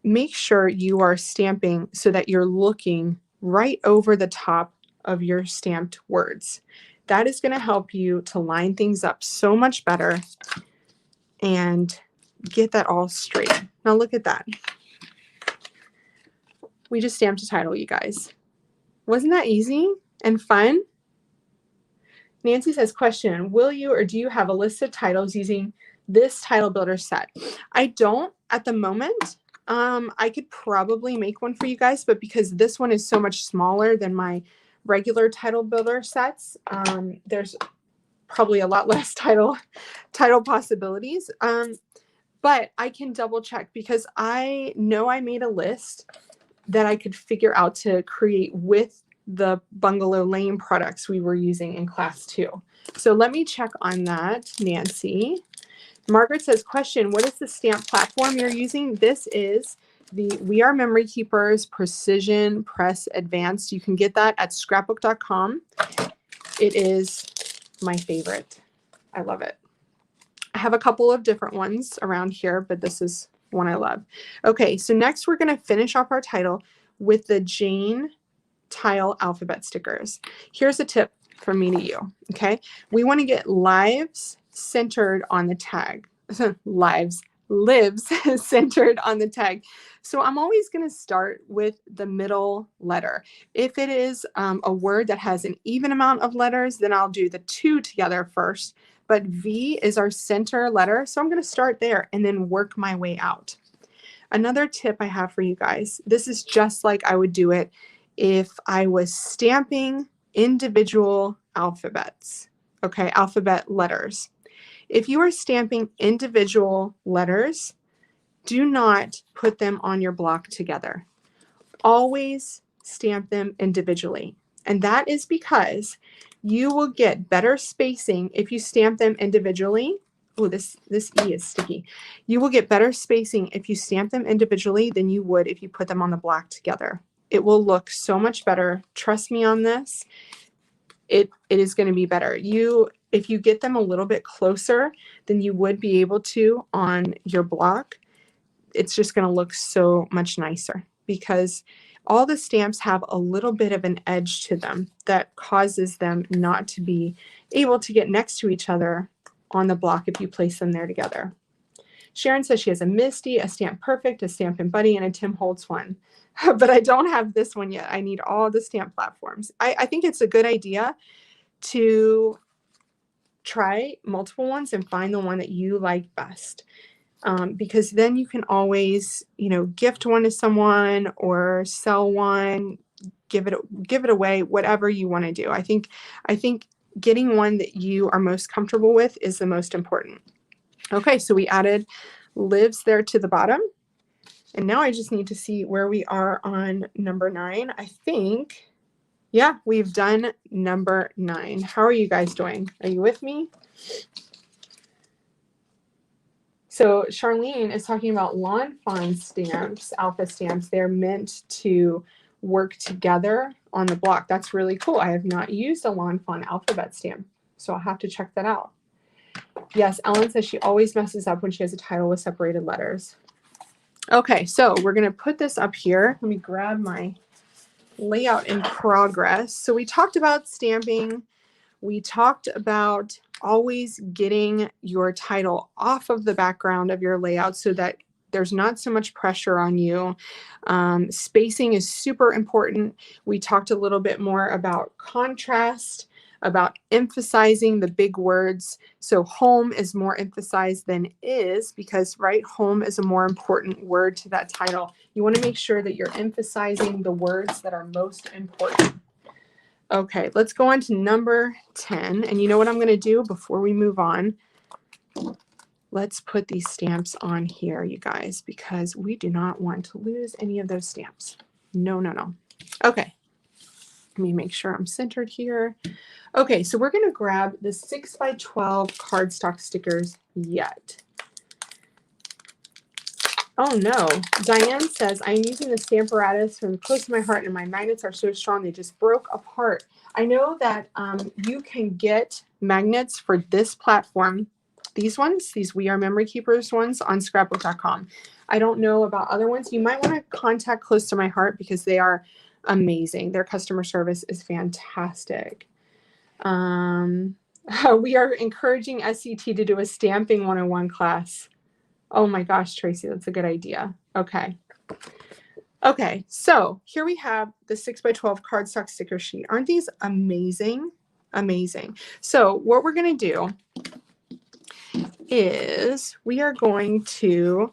[SPEAKER 1] Make sure you are stamping so that you're looking right over the top of your stamped words. That is going to help you to line things up so much better and get that all straight. Now look at that. We just stamped a title, you guys. Wasn't that easy and fun? Nancy says, question, will you or do you have a list of titles using this title builder set? I don't at the moment. I could probably make one for you guys, but because this one is so much smaller than my regular title builder sets, there's probably a lot less title possibilities. But I can double check because I know I made a list that I could figure out to create with the Bungalow Lane products we were using in class 2. So let me check on that, Nancy. Margaret says, question, what is the stamp platform you're using? This is the We Are Memory Keepers Precision Press Advanced. You can get that at scrapbook.com. It is my favorite. I love it. I have a couple of different ones around here, but this is one I love. Okay, so next we're going to finish off our title with the Jane Tile alphabet stickers. Here's a tip from me to you, okay? We want to get lives centered on the tag. lives centered on the tag. So I'm always going to start with the middle letter. If it is a word that has an even amount of letters, then I'll do the 2 together first. But V is our center letter, so I'm going to start there and then work my way out. Another tip I have for you guys, this is just like I would do it if I was stamping individual alphabets, okay, alphabet letters. If you are stamping individual letters, do not put them on your block together. Always stamp them individually. And that is because you will get better spacing if you stamp them individually. Oh, this E is sticky. You will get better spacing if you stamp them individually than you would if you put them on the block together. It will look so much better. Trust me on this. It is going to be better. If you get them a little bit closer than you would be able to on your block, it's just going to look so much nicer because all the stamps have a little bit of an edge to them that causes them not to be able to get next to each other on the block if you place them there together. Sharon says she has a Misty, a Stamp Perfect, a Stampin' Buddy, and a Tim Holtz one. But I don't have this one yet. I need all the stamp platforms. I think it's a good idea to try multiple ones and find the one that you like best. Because then you can always, gift one to someone or sell one, give it away, whatever you want to do. I think getting one that you are most comfortable with is the most important. Okay, so we added lives there to the bottom. And now I just need to see where we are on number 9. I think, yeah, we've done number 9. How are you guys doing? Are you with me? So Charlene is talking about Lawn Fawn stamps, alpha stamps. They're meant to work together on the block. That's really cool. I have not used a Lawn Fawn alphabet stamp, so I'll have to check that out. Yes, Ellen says she always messes up when she has a title with separated letters. Okay, so we're going to put this up here. Let me grab my layout in progress. So we talked about stamping. We talked about always getting your title off of the background of your layout so that there's not so much pressure on you. Spacing is super important. We talked a little bit more about contrast, about emphasizing the big words. So home is more emphasized than is because, right, home is a more important word to that title. You want to make sure that you're emphasizing the words that are most important. Okay, let's go on to number 10. And you know what I'm going to do before we move on? Let's put these stamps on here, you guys, because we do not want to lose any of those stamps. No, no, no. Okay, let me make sure I'm centered here. Okay, so we're going to grab the 6x12 cardstock stickers yet. Oh no, Diane says, I'm using the Stamparatus from close to my heart and my magnets are so strong they just broke apart. I know that you can get magnets for this platform, these ones, these We Are Memory Keepers ones on scrapbook.com. I don't know about other ones. You might want to contact Close to My Heart because they are amazing. Their customer service is fantastic. We are encouraging SCT to do a stamping 101 class. Oh my gosh, Tracy, that's a good idea. Okay. Okay, so here we have the 6x12 cardstock sticker sheet. Aren't these amazing? Amazing. So what we're going to do is we are going to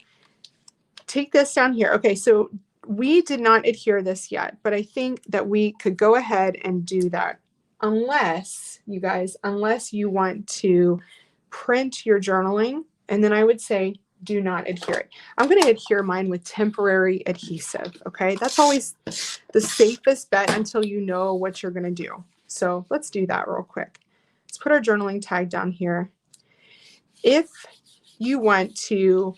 [SPEAKER 1] take this down here. Okay, so we did not adhere this yet, but I think that we could go ahead and do that unless, you guys, unless you want to print your journaling, and then I would say do not adhere it. I'm going to adhere mine with temporary adhesive, okay? That's always the safest bet until you know what you're going to do. So let's do that real quick. Let's put our journaling tag down here. If you want to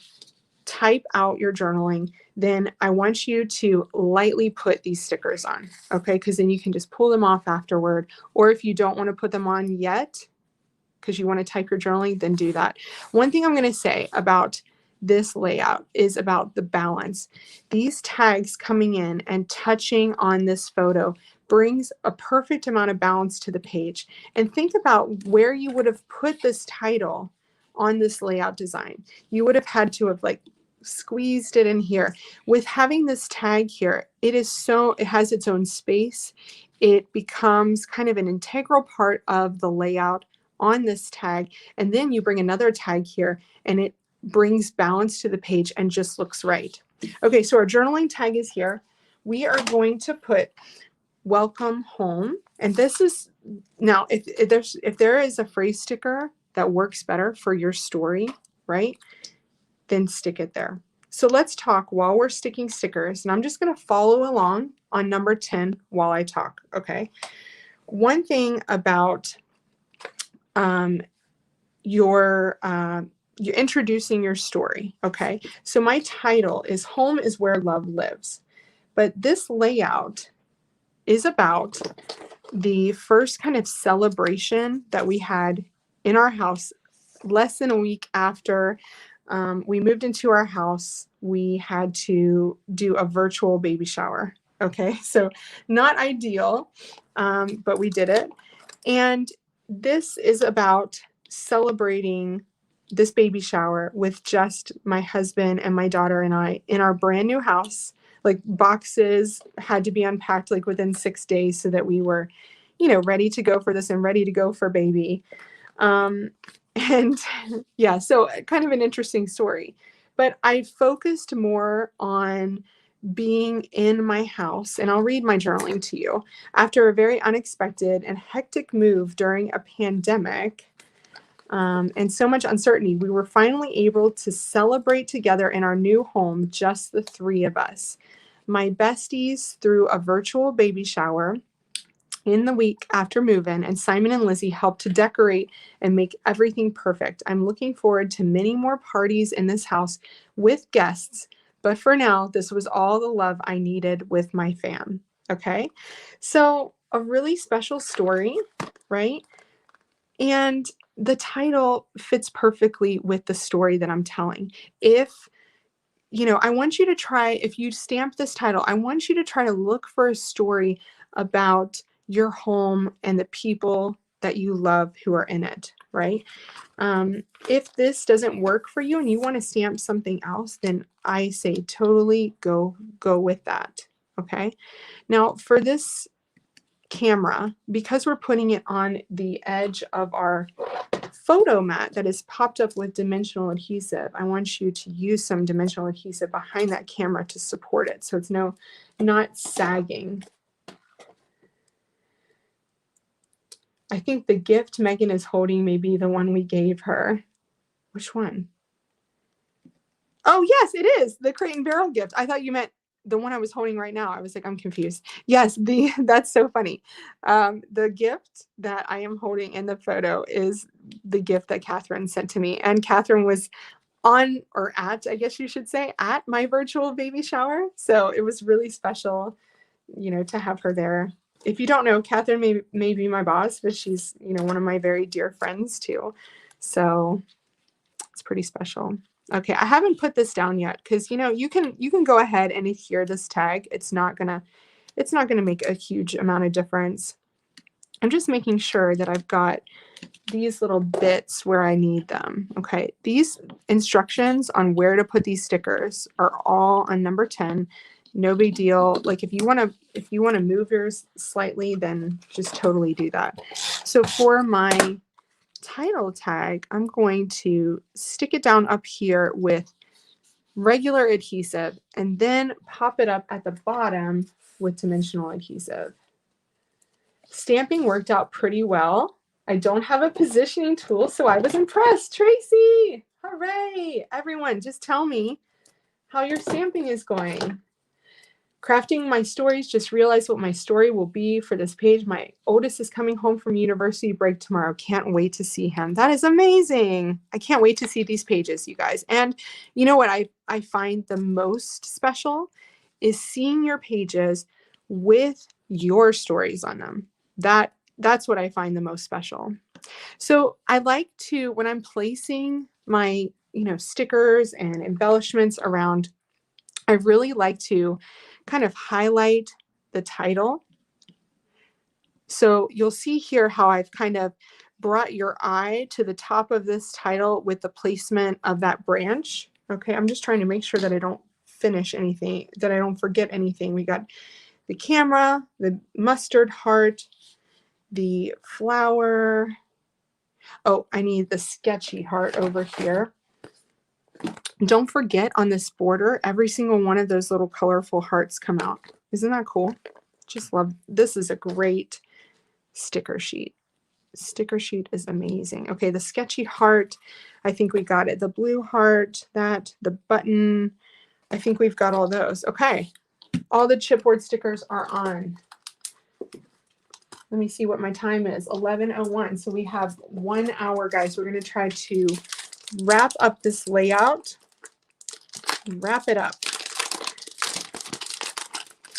[SPEAKER 1] type out your journaling, then I want you to lightly put these stickers on, okay? Because then you can just pull them off afterward. Or if you don't want to put them on yet, because you want to type your journaling, then do that. One thing I'm going to say about this layout is about the balance. These tags coming in and touching on this photo brings a perfect amount of balance to the page. And think about where you would have put this title on this layout design. You would have had to have like squeezed it in here. With having this tag here, it has its own space. It becomes kind of an integral part of the layout on this tag, and then you bring another tag here and it brings balance to the page and just looks right. Okay, so our journaling tag is here. We are going to put welcome home. And this is now, if there is a phrase sticker that works better for your story, right, then stick it there. So let's talk while we're sticking stickers, and I'm just going to follow along on number 10 while I talk. Okay. One thing about you're introducing your story. Okay. So my title is Home is Where Love Lives. But this layout is about the first kind of celebration that we had in our house less than a week after we moved into our house. We had to do a virtual baby shower. Okay, so not ideal, but we did it. And this is about celebrating this baby shower with just my husband and my daughter and I in our brand new house. Like boxes had to be unpacked like within 6 days so that we were, ready to go for this and ready to go for baby. And yeah, so kind of an interesting story. But I focused more on being in my house, and I'll read my journaling to you. After a very unexpected and hectic move during a pandemic, and so much uncertainty, we were finally able to celebrate together in our new home, just the three of us. My besties threw a virtual baby shower in the week after move-in, and Simon and Lizzie helped to decorate and make everything perfect. I'm looking forward to many more parties in this house with guests, but for now, this was all the love I needed with my fam. Okay, so a really special story, right? And the title fits perfectly with the story that I'm telling. I want you to try, if you stamp this title, I want you to try to look for a story about your home and the people that you love who are in it, right? If this doesn't work for you and you want to stamp something else, then I say totally go with that. Okay. Now for this camera, because we're putting it on the edge of our photo mat that is popped up with dimensional adhesive, I want you to use some dimensional adhesive behind that camera to support it so it's not sagging. I think the gift Meghann is holding may be the one we gave her. Which one? Oh, yes, it is the Crate and Barrel gift. I thought you meant the one I was holding right now. I was like, I'm confused. Yes, that's so funny. The gift that I am holding in the photo is the gift that Catherine sent to me. And Catherine was on, or at, I guess you should say, at my virtual baby shower. So it was really special, to have her there. If you don't know, Catherine may be my boss, but she's, one of my very dear friends too. So it's pretty special. Okay, I haven't put this down yet because you can go ahead and adhere this tag. It's not gonna make a huge amount of difference. I'm just making sure that I've got these little bits where I need them. Okay, these instructions on where to put these stickers are all on number 10. No big deal. Like if you want to move yours slightly, then just totally do that. So for my title tag, I'm going to stick it down up here with regular adhesive and then pop it up at the bottom with dimensional adhesive. Stamping worked out pretty well. I don't have a positioning tool, so I was impressed. Tracy, hooray! Everyone, just tell me how your stamping is going. Crafting my stories, just realized what my story will be for this page. My oldest is coming home from university break tomorrow. Can't wait to see him. That is amazing. I can't wait to see these pages, you guys. And you know what I find the most special is seeing your pages with your stories on them. That's what I find the most special. So I like to, when I'm placing my, stickers and embellishments around, I really like to kind of highlight the title. So you'll see here how I've kind of brought your eye to the top of this title with the placement of that branch. Okay, I'm just trying to make sure that I don't finish anything, that I don't forget anything. We got the camera, the mustard heart, the flower. Oh, I need the sketchy heart over here. Don't forget on this border, every single one of those little colorful hearts come out. Isn't that cool? Just love, this is a great sticker sheet. Sticker sheet is amazing. Okay, the sketchy heart, I think we got it. The blue heart, that, the button, I think we've got all those. Okay, all the chipboard stickers are on. Let me see what my time is, 11:01. So we have 1 hour, guys. We're going to try to wrap up this layout. Wrap it up.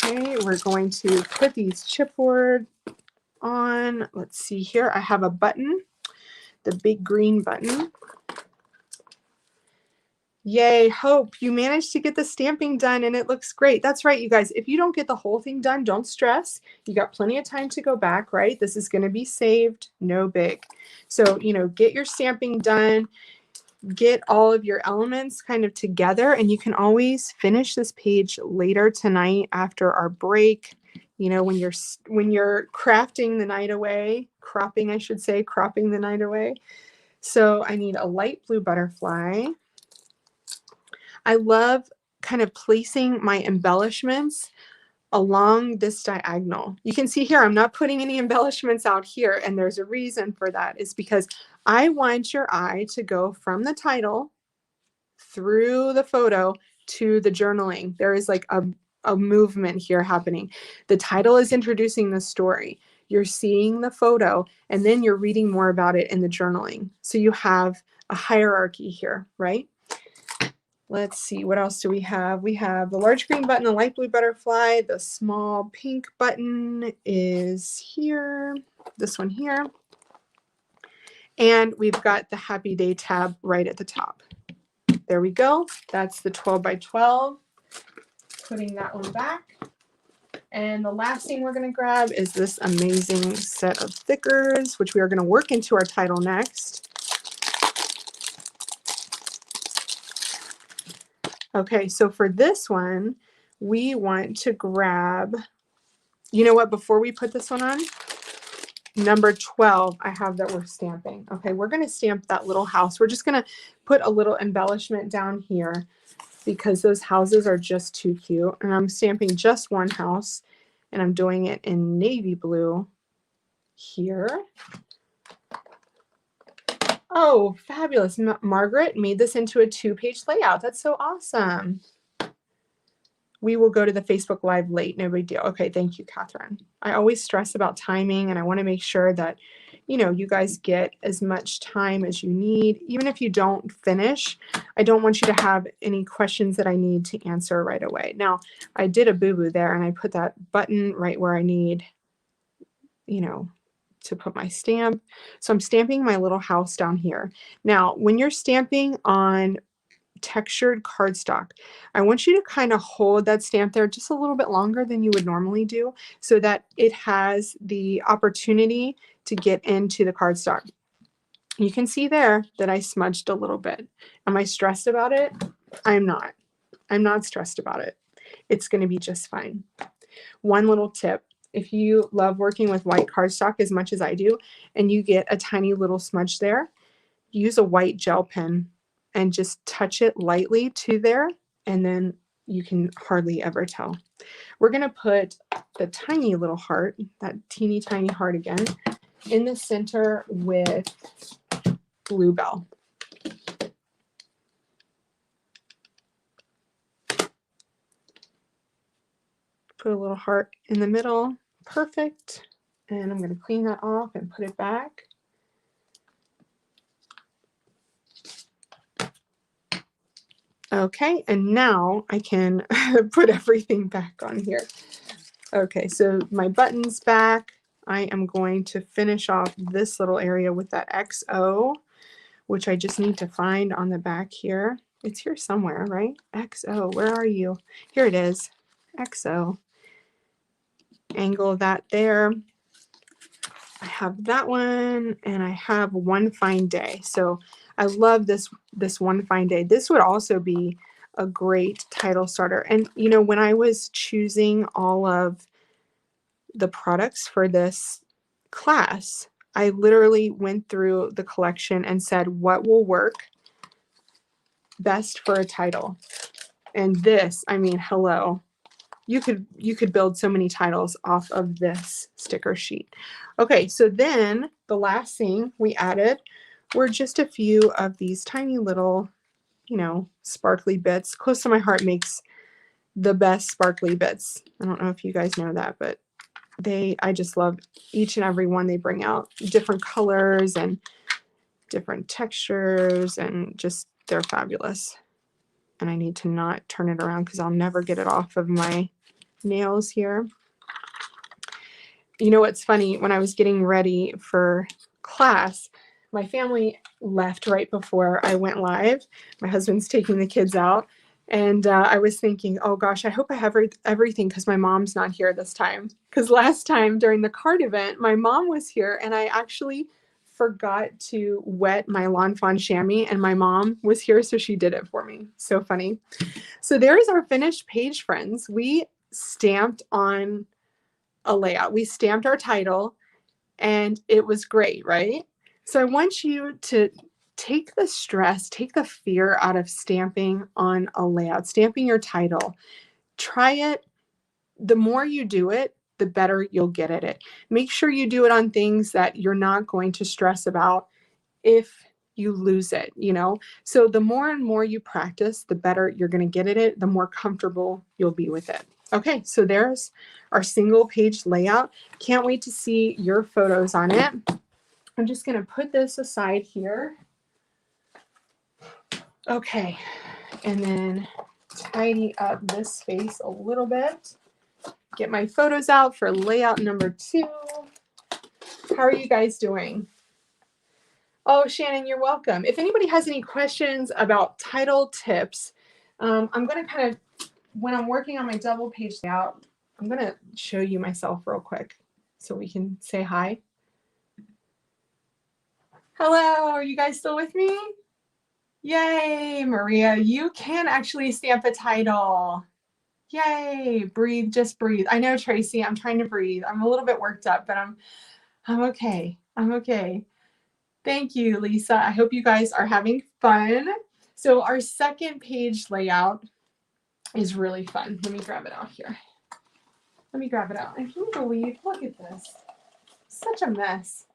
[SPEAKER 1] Okay, we're going to put these chipboard on. Let's see here. I have a button, the big green button. Yay, Hope, you managed to get the stamping done and it looks great. That's right, you guys. If you don't get the whole thing done, don't stress. You got plenty of time to go back, right? This is going to be saved, no big. So, you know, get your stamping done, get all of your elements kind of together, and you can always finish this page later tonight after our break. You know, when you're crafting the night away, cropping, I should say, cropping the night away. So I need a light blue butterfly. I love kind of placing my embellishments along this diagonal. You can see here, I'm not putting any embellishments out here, and there's a reason for that. It's because I want your eye to go from the title through the photo to the journaling. There is like a movement here happening. The title is introducing the story. You're seeing the photo, and then you're reading more about it in the journaling. So you have a hierarchy here, right? Let's see, what else do we have? We have the large green button, the light blue butterfly, the small pink button is here, this one here. And we've got the happy day tab right at the top. There we go. That's the 12 by 12. Putting that one back. And the last thing we're going to grab is this amazing set of stickers, which we are going to work into our title next. Okay, so for this one, we want to grab, you know what, before we put this one on, number 12, I have that we're stamping. Okay, we're going to stamp that little house. We're just going to put a little embellishment down here because those houses are just too cute. And I'm stamping just one house, and I'm doing it in navy blue here. Oh, fabulous. Margaret made this into a 2-page layout. That's so awesome. We will go to the Facebook Live late. No big deal. Okay, thank you, Catherine. I always stress about timing, and I want to make sure that, you know, you guys get as much time as you need. Even if you don't finish, I don't want you to have any questions that I need to answer right away. Now, I did a boo-boo there, and I put that button right where I need, you know, to put my stamp. So I'm stamping my little house down here. Now, when you're stamping on textured cardstock, I want you to kind of hold that stamp there just a little bit longer than you would normally do so that it has the opportunity to get into the cardstock. You can see there that I smudged a little bit. Am I stressed about it? I'm not. I'm not stressed about it. It's going to be just fine. One little tip. If you love working with white cardstock as much as I do, and you get a tiny little smudge there, use a white gel pen and just touch it lightly to there, and then you can hardly ever tell. We're going to put the tiny little heart, that teeny tiny heart again, in the center with Bluebell. Put a little heart in the middle. Perfect. And I'm going to clean that off and put it back. Okay, and now I can put everything back on here. Okay, so my button's back. I am going to finish off this little area with that XO, which I just need to find on the back here. It's here somewhere, right? XO, where are you? Here it is, XO. Angle that there. I have that one, and I have One Fine Day. So I love this One Fine Day. This would also be a great title starter. And you know, when I was choosing all of the products for this class, I literally went through the collection and said, what will work best for a title. And this, I mean, hello. You could build so many titles off of this sticker sheet. Okay, so then the last thing we added were just a few of these tiny little, you know, sparkly bits. Close to my heart makes the best sparkly bits. I don't know if you guys know that, but I just love each and every one they bring out. Different colors and different textures, and just they're fabulous. And I need to not turn it around because I'll never get it off of my nails here. You know what's funny? When I was getting ready for class, my family left right before I went live. My husband's taking the kids out. And I was thinking, oh gosh, I hope I have everything because my mom's not here this time. Because last time during the card event, my mom was here and I actually forgot to wet my Lawn Fawn chamois and my mom was here, so she did it for me. So funny. So there's our finished page, friends. We stamped on a layout. We stamped our title and it was great, right? So I want you to take the stress, take the fear out of stamping on a layout, stamping your title. Try it. The more you do it, the better you'll get at it. Make sure you do it on things that you're not going to stress about if you lose it, you know? So the more and more you practice, the better you're going to get at it, the more comfortable you'll be with it. Okay, so there's our single page layout. Can't wait to see your photos on it. I'm just going to put this aside here. Okay, and then tidy up this space a little bit. Get my photos out for layout number 2. How are you guys doing? Oh, Shannon, you're welcome. If anybody has any questions about title tips, I'm going to kind of, when I'm working on my double page layout, I'm going to show you myself real quick so we can say hi. Hello, are you guys still with me? Yay, Maria, you can actually stamp a title. Yay, breathe, just breathe. I know, Tracy, I'm trying to breathe. I'm a little bit worked up, but I'm okay. I'm okay. Thank you, Lisa. I hope you guys are having fun. So our second page layout is really fun. Let me grab it out here. Let me grab it out. I can't believe, look at this. Such a mess.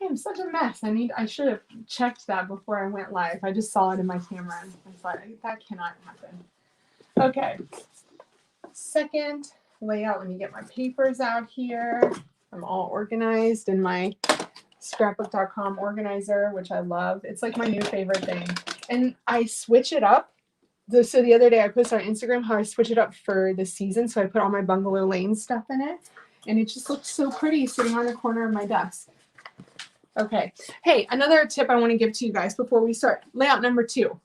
[SPEAKER 1] I am such a mess. I should have checked that before I went live. I just saw it in my camera and I thought, that cannot happen. Okay. Second layout. Let me get my papers out here. I'm all organized in my scrapbook.com organizer, which I love. It's like my new favorite thing. And I switch it up. So the other day I posted on Instagram how I switch it up for the season. So I put all my Bungalow Lane stuff in it. And it just looks so pretty sitting on the corner of my desk. Okay. Hey, another tip I want to give to you guys before we start. Layout number 2.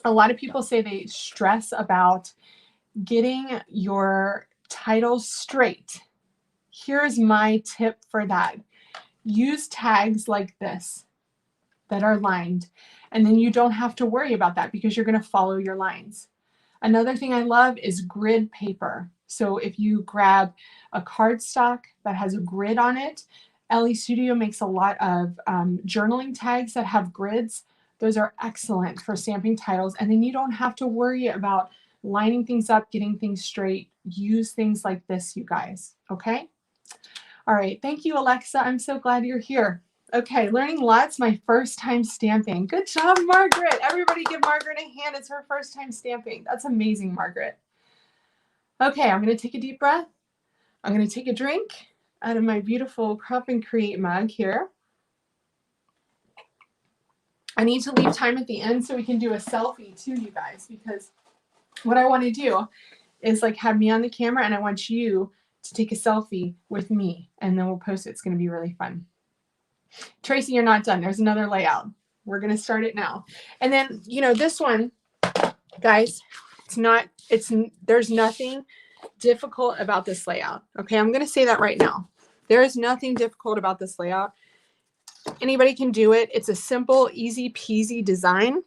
[SPEAKER 1] A lot of people say they stress about getting your titles straight. Here's my tip for that. Use tags like this that are lined, and then you don't have to worry about that because you're going to follow your lines. Another thing I love is grid paper. So if you grab a cardstock that has a grid on it, LE Studio makes a lot of journaling tags that have grids. Those are excellent for stamping titles, and then you don't have to worry about lining things up, getting things straight. Use things like this, you guys, okay? All right, thank you, Alexa. I'm so glad you're here. Okay, learning lots, my first time stamping. Good job, Margaret. Everybody give Margaret a hand. It's her first time stamping. That's amazing, Margaret. Okay, I'm going to take a deep breath. I'm going to take a drink out of my beautiful Crop and Create mug here. I need to leave time at the end so we can do a selfie too, you guys, because what I want to do is like have me on the camera and I want you to take a selfie with me and then we'll post it. It's going to be really fun. Tracy, you're not done. There's another layout. We're going to start it now. And then, you know, this one, guys, there's nothing difficult about this layout. Okay, I'm going to say that right now. There is nothing difficult about this layout. Anybody can do it. It's a simple, easy peasy design,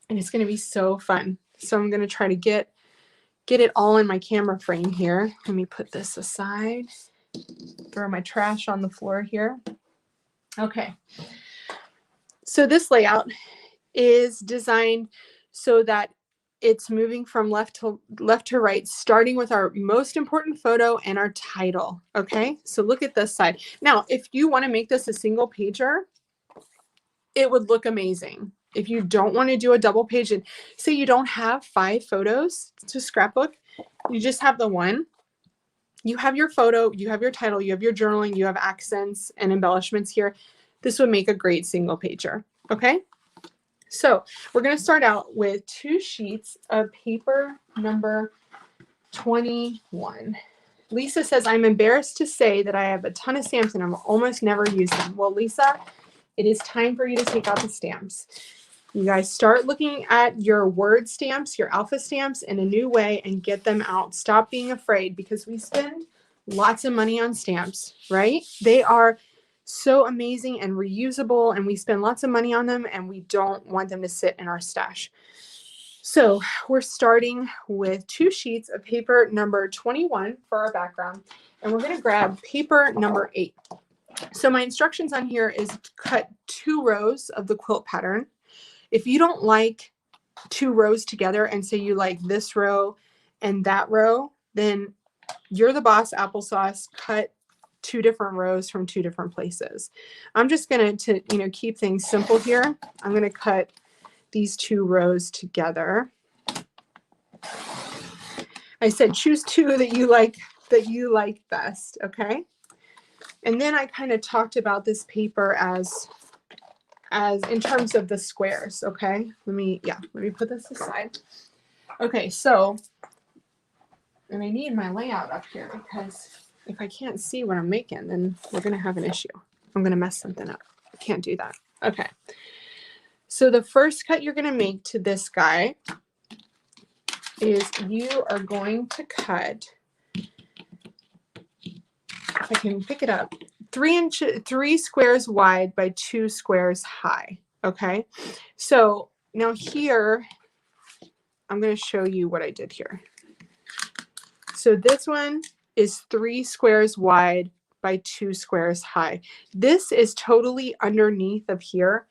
[SPEAKER 1] and it's going to be so fun. So I'm going to try to get it all in my camera frame here. Let me put this aside. Throw my trash on the floor here. Okay. So this layout, is designed so that it's moving from left to right, starting with our most important photo and our title. Okay, so look at this side. Now, if you want to make this a single pager, it would look amazing. If you don't want to do a double page, and say you don't have 5 photos to scrapbook, you just have the one. You have your photo, you have your title, you have your journaling, you have accents and embellishments here. This would make a great single pager. Okay. So we're going to start out with 2 sheets of paper number 21. Lisa says, I'm embarrassed to say that I have a ton of stamps and I've almost never used them. Well, Lisa, it is time for you to take out the stamps. You guys start looking at your word stamps, your alpha stamps in a new way and get them out. Stop being afraid, because we spend lots of money on stamps, right? They are so amazing and reusable, and we spend lots of money on them, and we don't want them to sit in our stash. So we're starting with 2 sheets of paper number 21 for our background, and we're going to grab paper number 8. So my instructions on here is to cut 2 rows of the quilt pattern. If you don't like 2 rows together and say you like this row and that row, then you're the boss, applesauce. Cut 2 different rows from 2 different places. I'm just going to keep things simple here. I'm going to cut these 2 rows together. I said choose 2 that you like best, okay? And then I kind of talked about this paper as in terms of the squares, okay? Let me put this aside. Okay, so, and I need my layout up here, because if I can't see what I'm making, then we're going to have an issue. I'm going to mess something up. I can't do that. Okay. So the first cut you're going to make to this guy is you are going to cut, if I can pick it up, 3 squares wide by 2 squares high. Okay. So now here, I'm going to show you what I did here. So this one is 3 squares wide by 2 squares high. This is totally underneath of here.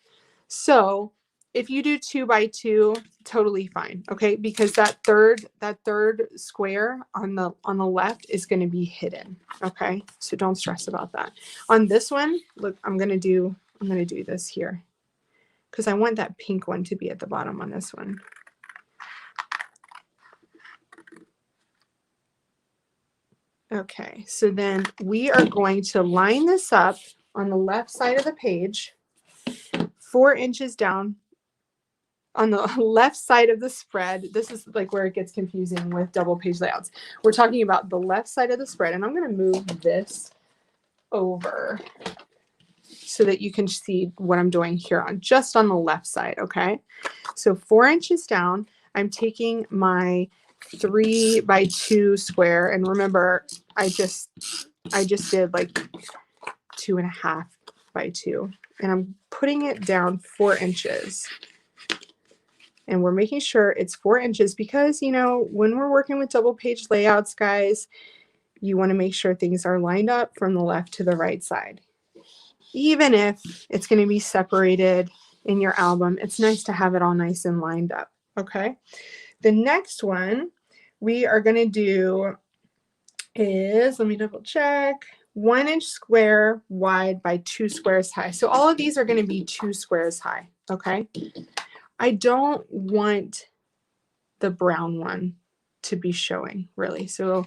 [SPEAKER 1] So if you do 2 by 2, totally fine. Okay. Because that third square on the left is going to be hidden. Okay. So don't stress about that. On this one, look, I'm going to do this here, because I want that pink one to be at the bottom on this one. Okay, so then we are going to line this up on the left side of the page, 4 inches down on the left side of the spread. This is like where it gets confusing with double page layouts. We're talking about the left side of the spread, and I'm going to move this over so that you can see what I'm doing here just on the left side. Okay, so 4 inches down, I'm taking my 3 by 2 square, and remember I just did like 2.5 by 2, and I'm putting it down 4 inches, and we're making sure it's 4 inches, because when we're working with double page layouts, guys, you want to make sure things are lined up from the left to the right side. Even if it's going to be separated in your album, it's nice to have it all nice and lined up. Okay, the next one we are going to do is, let me double check, 1 inch square wide by 2 squares high. So all of these are going to be 2 squares high. Okay. I don't want the brown one to be showing, really. So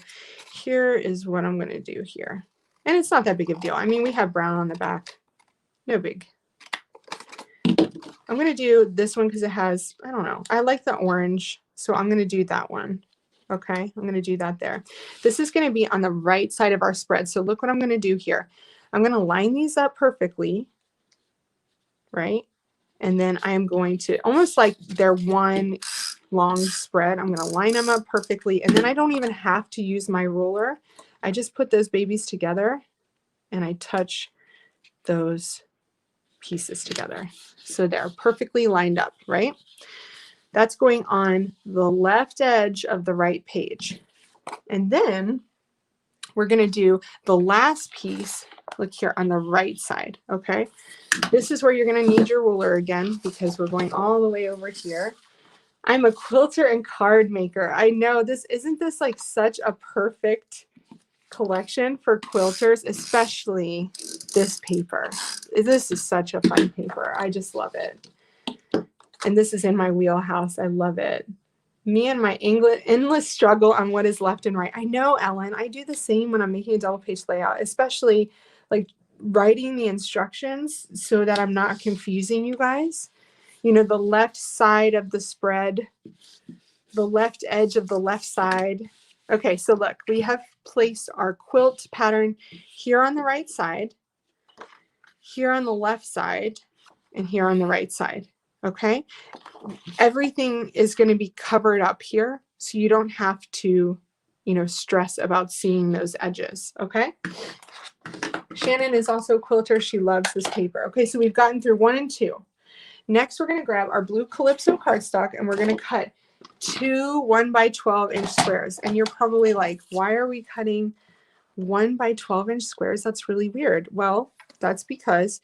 [SPEAKER 1] here is what I'm going to do here. And it's not that big of a deal. I mean, we have brown on the back. No big. I'm going to do this one because it has, I don't know, I like the orange. So I'm going to do that one. Okay, I'm going to do that there. This is going to be on the right side of our spread. So look what I'm going to do here. I'm going to line these up perfectly, right? And then I am going to, almost like they're one long spread, I'm going to line them up perfectly. And then I don't even have to use my ruler. I just put those babies together and I touch those pieces together. So they're perfectly lined up, right? That's going on the left edge of the right page. And then we're going to do the last piece Look here on the right side, okay? This is where you're gonna need your ruler again because we're going all the way over here. I'm a quilter and card maker. I know this, isn't this like such a perfect collection for quilters, especially this paper. This is such a fun paper. I just love it. And this is in my wheelhouse. I love it. Me and my endless struggle on what is left and right. I know, Ellen, I do the same when I'm making a double page layout, especially like writing the instructions so that I'm not confusing you guys. You know, the left side of the spread, the left edge of the left side. Okay, so look, we have placed our quilt pattern here on the right side, here on the left side, and here on the right side. Okay, everything is going to be covered up here, so you don't have to, you know, stress about seeing those edges. Okay, Shannon is also a quilter. She loves this paper. Okay, so we've gotten through 1 and 2. Next, we're going to grab our blue Calypso cardstock and we're going to cut 2 1 by 12 inch squares. And you're probably like, why are we cutting 1 by 12 inch squares? That's really weird. Well, that's because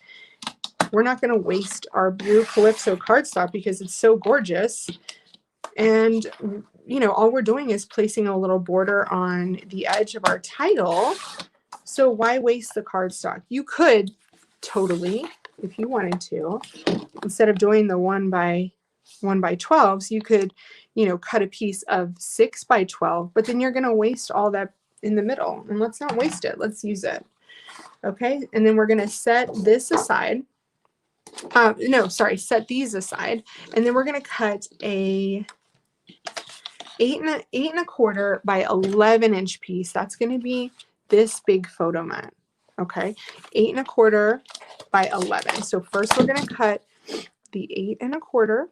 [SPEAKER 1] we're not going to waste our blue Calypso cardstock because it's so gorgeous. And, you know, all we're doing is placing a little border on the edge of our title. So why waste the cardstock? You could totally, if you wanted to, instead of doing the 1 by 12s, you could, you know, cut a piece of 6 by 12, but then you're going to waste all that in the middle, and let's not waste it. Let's use it. Okay. And then we're going to set this aside. Set these aside. And then we're going to cut a 8 1/4 by 11 inch piece. That's going to be this big photo mat. Okay. 8 1/4 by 11. So first we're going to cut the 8 1/4.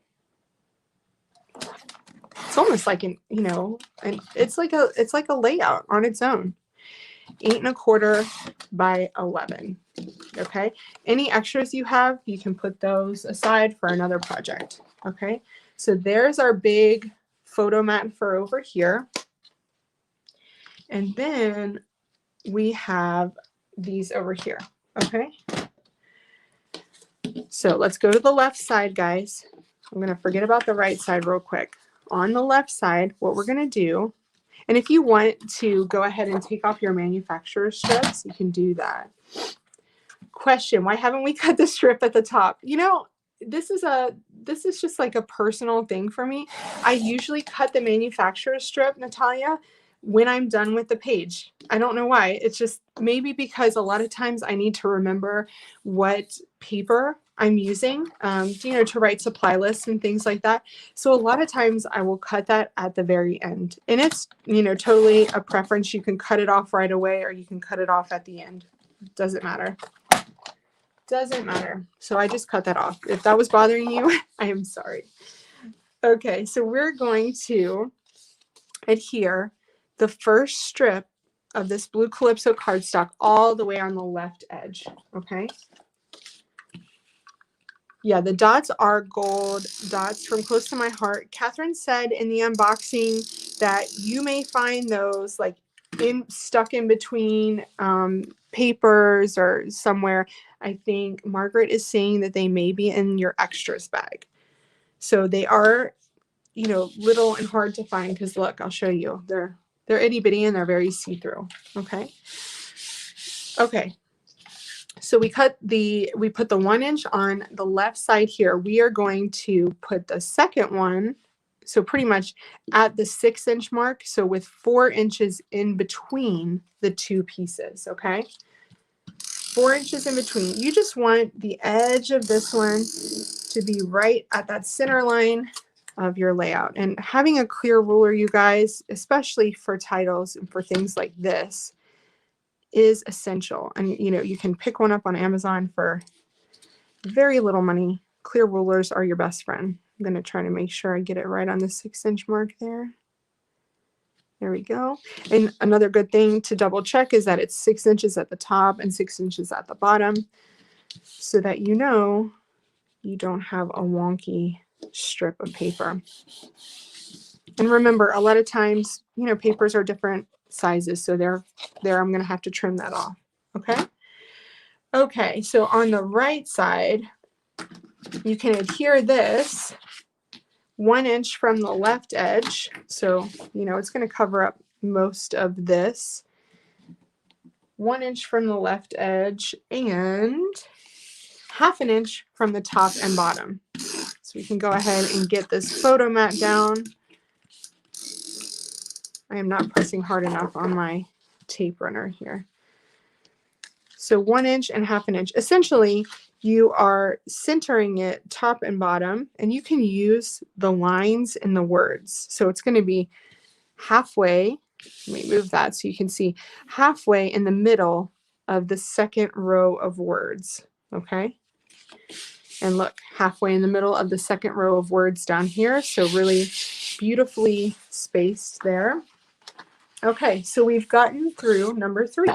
[SPEAKER 1] It's almost like an, you know, and it's like a layout on its own. 8 1/4 by 11. Okay. Any extras you have, you can put those aside for another project. Okay. So there's our big photo mat for over here. And then we have these over here. Okay. So let's go to the left side, guys. I'm going to forget about the right side real quick. On the left side, what we're going to do, and if you want to go ahead and take off your manufacturer strips, you can do that. Question, why haven't we cut the strip at the top? You know, this is just like a personal thing for me. I usually cut the manufacturer strip, Natalia, when I'm done with the page. I don't know why. It's just maybe because a lot of times I need to remember what paper I'm using, you know, to write supply lists and things like that. So a lot of times I will cut that at the very end. And it's, you know, totally a preference. You can cut it off right away or you can cut it off at the end. Doesn't matter. Doesn't matter. So I just cut that off. If that was bothering you, I am sorry. Okay, so we're going to adhere the first strip of this blue Calypso cardstock all the way on the left edge. Okay. Yeah, the dots are gold dots from Close to My Heart. Catherine said in the unboxing that you may find those like stuck in between papers or somewhere. I think Margaret is saying that they may be in your extras bag. So they are, you know, little and hard to find because look, I'll show you. They're itty bitty and they're very see-through. Okay. Okay. So we put the 1 inch on the left side here. We are going to put the second one, so pretty much at the 6 inch mark. So with 4 inches in between the two pieces. Okay. 4 inches in between. You just want the edge of this one to be right at that center line of your layout. And having a clear ruler, you guys, especially for titles and for things like this, is essential. And you know, you can pick one up on Amazon for very little money. Clear rulers are your best friend. I'm going to try to make sure I get it right on the 6 inch mark there. There we go. And another good thing to double check is that it's 6 inches at the top and 6 inches at the bottom so that you know you don't have a wonky strip of paper. And remember, a lot of times, you know, papers are different sizes. So there I'm going to have to trim that off. Okay. Okay, so on the right side, you can adhere this 1 inch from the left edge. So, you know, it's going to cover up most of this. 1 inch from the left edge and 1/2 inch from the top and bottom. So we can go ahead and get this photo mat down. I am not pressing hard enough on my tape runner here. So 1 inch and 1/2 inch. Essentially, you are centering it top and bottom, and you can use the lines in the words. So it's going to be halfway. Let me move that so you can see halfway in the middle of the second row of words. Okay. And look, halfway in the middle of the second row of words down here. So really beautifully spaced there. Okay, so we've gotten through number 3.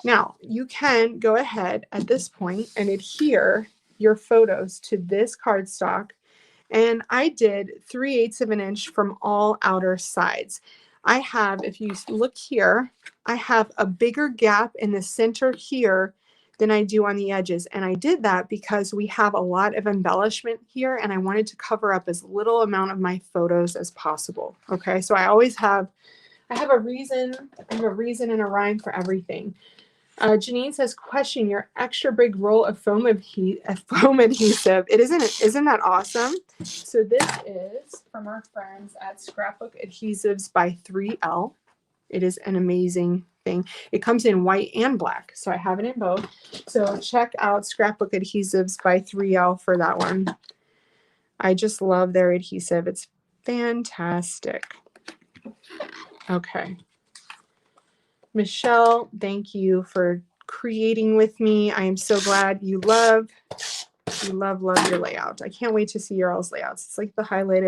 [SPEAKER 1] Now, you can go ahead at this point and adhere your photos to this cardstock. And I did 3/8 of an inch from all outer sides. I have, if you look here, I have a bigger gap in the center here than I do on the edges. And I did that because we have a lot of embellishment here and I wanted to cover up as little amount of my photos as possible. Okay, so I always have, I have a reason and a rhyme for everything. Janine says, question, your extra big roll of foam adhesive. Isn't that awesome? So this is from our friends at Scrapbook Adhesives by 3L. It is an amazing thing. It comes in white and black, so I have it in both. So check out Scrapbook Adhesives by 3L for that one. I just love their adhesive. It's fantastic. Okay. Michelle, thank you for creating with me. I am so glad you love your layout. I can't wait to see your all's layouts. It's like the highlight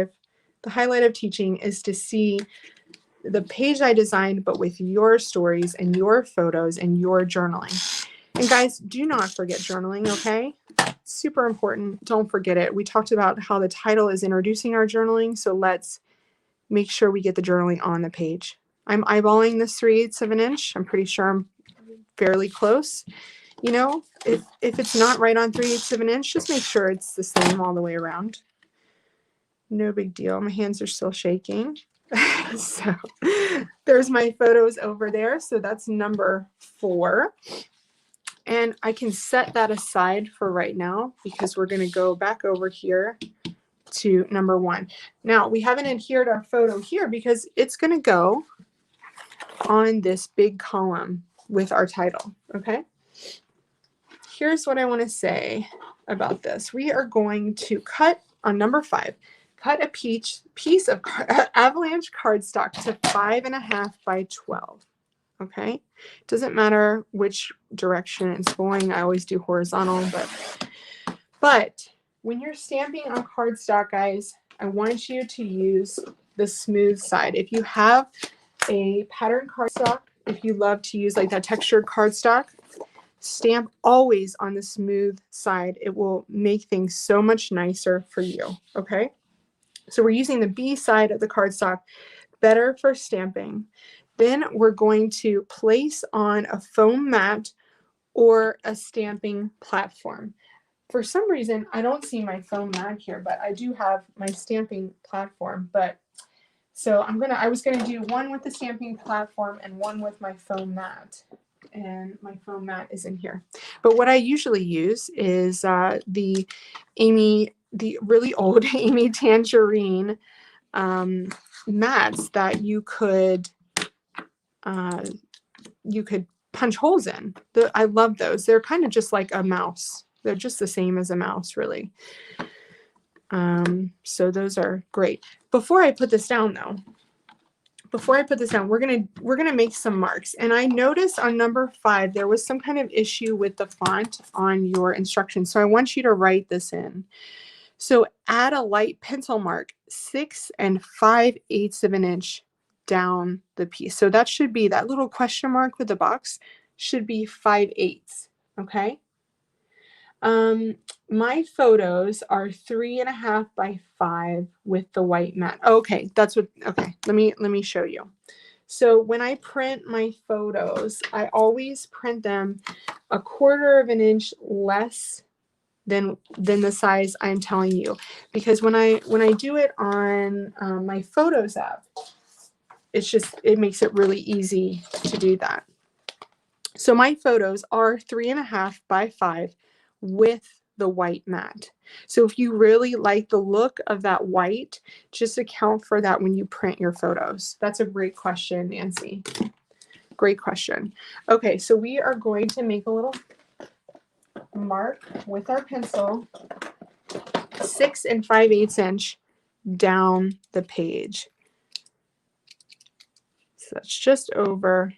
[SPEAKER 1] of teaching is to see the page I designed, but with your stories and your photos and your journaling. And guys, do not forget journaling, okay? Super important. Don't forget it. We talked about how the title is introducing our journaling, so let's make sure we get the journaling on the page. I'm eyeballing this 3/8 of an inch. I'm pretty sure I'm fairly close. You know, if it's not right on 3/8 of an inch, just make sure it's the same all the way around. No big deal. My hands are still shaking. So there's my photos over there. So that's number 4. And I can set that aside for right now because we're going to go back over here to number 1. Now we haven't adhered our photo here because it's going to go on this big column with our title. Okay. Here's what I want to say about this. We are going to cut on number 5, cut a piece of avalanche cardstock to 5.5 by 12. Okay. Doesn't matter which direction it's going. I always do horizontal, but when you're stamping on cardstock, guys, I want you to use the smooth side. If you have a pattern cardstock, if you love to use like that textured cardstock, stamp always on the smooth side. It will make things so much nicer for you. Okay. So we're using the B side of the cardstock, better for stamping. Then we're going to place on a foam mat or a stamping platform. For some reason, I don't see my foam mat here, but I do have my stamping platform. But so I was gonna do one with the stamping platform and one with my foam mat. And my foam mat is in here. But what I usually use is the really old Amy Tangerine mats that you could punch holes in. I love those. They're kind of just like a mouse. They're just the same as a mouse, really. So those are great. Before I put this down, though, we're gonna make some marks. And I noticed on number 5 there was some kind of issue with the font on your instructions. So I want you to write this in. So add a light pencil mark 6 5/8 of an inch down the piece. So that should be that little question mark with the box should be 5/8. Okay. My photos are 3.5 by 5 with the white mat. Okay, that's what. Okay, let me show you. So when I print my photos, I always print them 1/4 of an inch less than the size I'm telling you, because when I do it on my Photos app, it makes it really easy to do that. So my photos are 3.5 by 5 with the white mat. So if you really like the look of that white, just account for that when you print your photos. That's a great question, Nancy. Great question. Okay, so we are going to make a little mark with our pencil, 6 5/8 inch down the page. So that's just over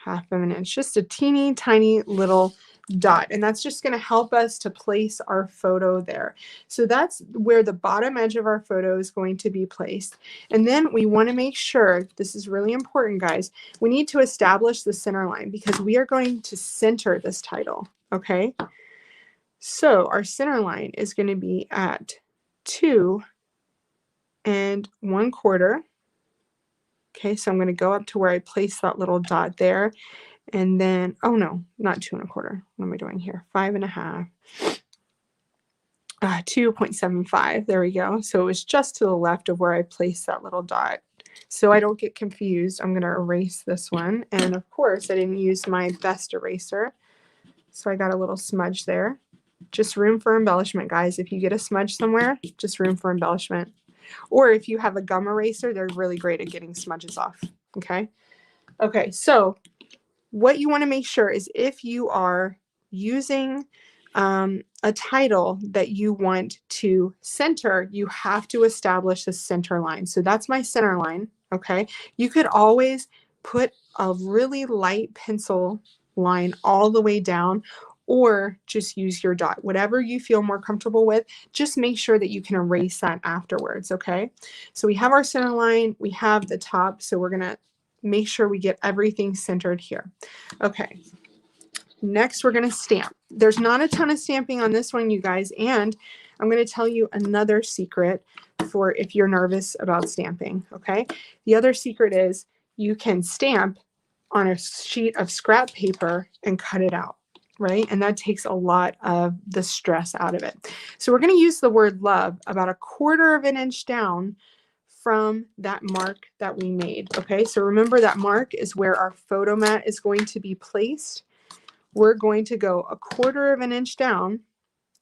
[SPEAKER 1] 1/2 inch, just a teeny tiny little dot. And that's just going to help us to place our photo there. So that's where the bottom edge of our photo is going to be placed. And then we want to make sure, this is really important, guys, we need to establish the center line because we are going to center this title. Okay. So our center line is going to be at 2 1/4. Okay, so I'm going to go up to where I place that little dot there. And then, oh no, not 2 1/4. What am I doing here? 5.5. 2.75. There we go. So it was just to the left of where I placed that little dot. So I don't get confused, I'm going to erase this one. And of course, I didn't use my best eraser. So I got a little smudge there. Just room for embellishment, guys. If you get a smudge somewhere, just room for embellishment. Or if you have a gum eraser, they're really great at getting smudges off. Okay. Okay. So what you want to make sure is if you are using a title that you want to center, you have to establish a center line. So that's my center line. Okay. You could always put a really light pencil line all the way down, or just use your dot, whatever you feel more comfortable with. Just make sure that you can erase that afterwards. Okay. So we have our center line, we have the top. So we're going to make sure we get everything centered here. Okay. Next, we're going to stamp. There's not a ton of stamping on this one, you guys. And I'm going to tell you another secret for if you're nervous about stamping. Okay. The other secret is you can stamp on a sheet of scrap paper and cut it out. Right? And that takes a lot of the stress out of it. So we're going to use the word love about 1/4 of an inch down from that mark that we made. Okay, so remember that mark is where our photo mat is going to be placed. We're going to go 1/4 of an inch down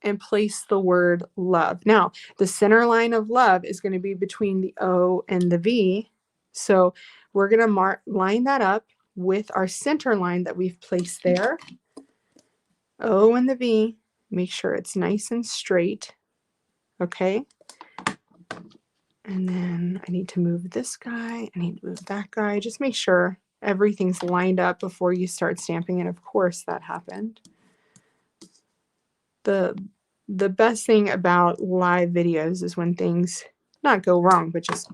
[SPEAKER 1] and place the word love. Now, the center line of love is going to be between the O and the V. So we're going to line that up with our center line that we've placed there. O and the V, make sure it's nice and straight. Okay. And then I need to move this guy. I need to move that guy. Just make sure everything's lined up before you start stamping. And of course that happened. The best thing about live videos is when things not go wrong, but just,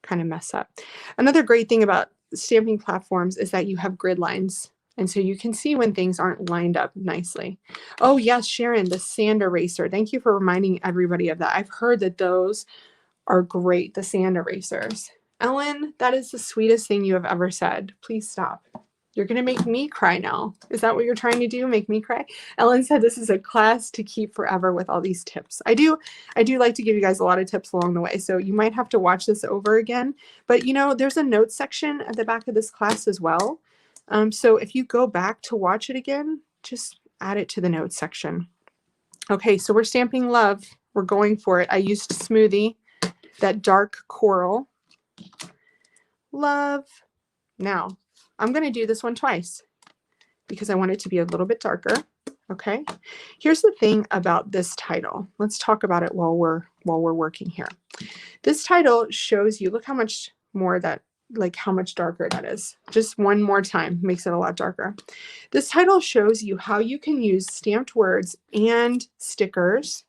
[SPEAKER 1] kind of mess up. Another great thing about stamping platforms is that you have grid lines. And so you can see when things aren't lined up nicely. Oh, yes, Sharon, the sand eraser. Thank you for reminding everybody of that. I've heard that those are great, the sand erasers. Ellen, that is the sweetest thing you have ever said. Please stop. You're going to make me cry now. Is that what you're trying to do? Make me cry? Ellen said this is a class to keep forever with all these tips. I do like to give you guys a lot of tips along the way. So you might have to watch this over again. But, there's a notes section at the back of this class as well. So if you go back to watch it again, just add it to the notes section. Okay, so we're stamping love. We're going for it. I used Smoothie, that dark coral. Love. Now, I'm going to do this one twice because I want it to be a little bit darker. Okay, here's the thing about this title. Let's talk about it while we're working here. This title shows you, look how much more how much darker that is. Just one more time makes it a lot darker. This title shows you how you can use stamped words and stickers,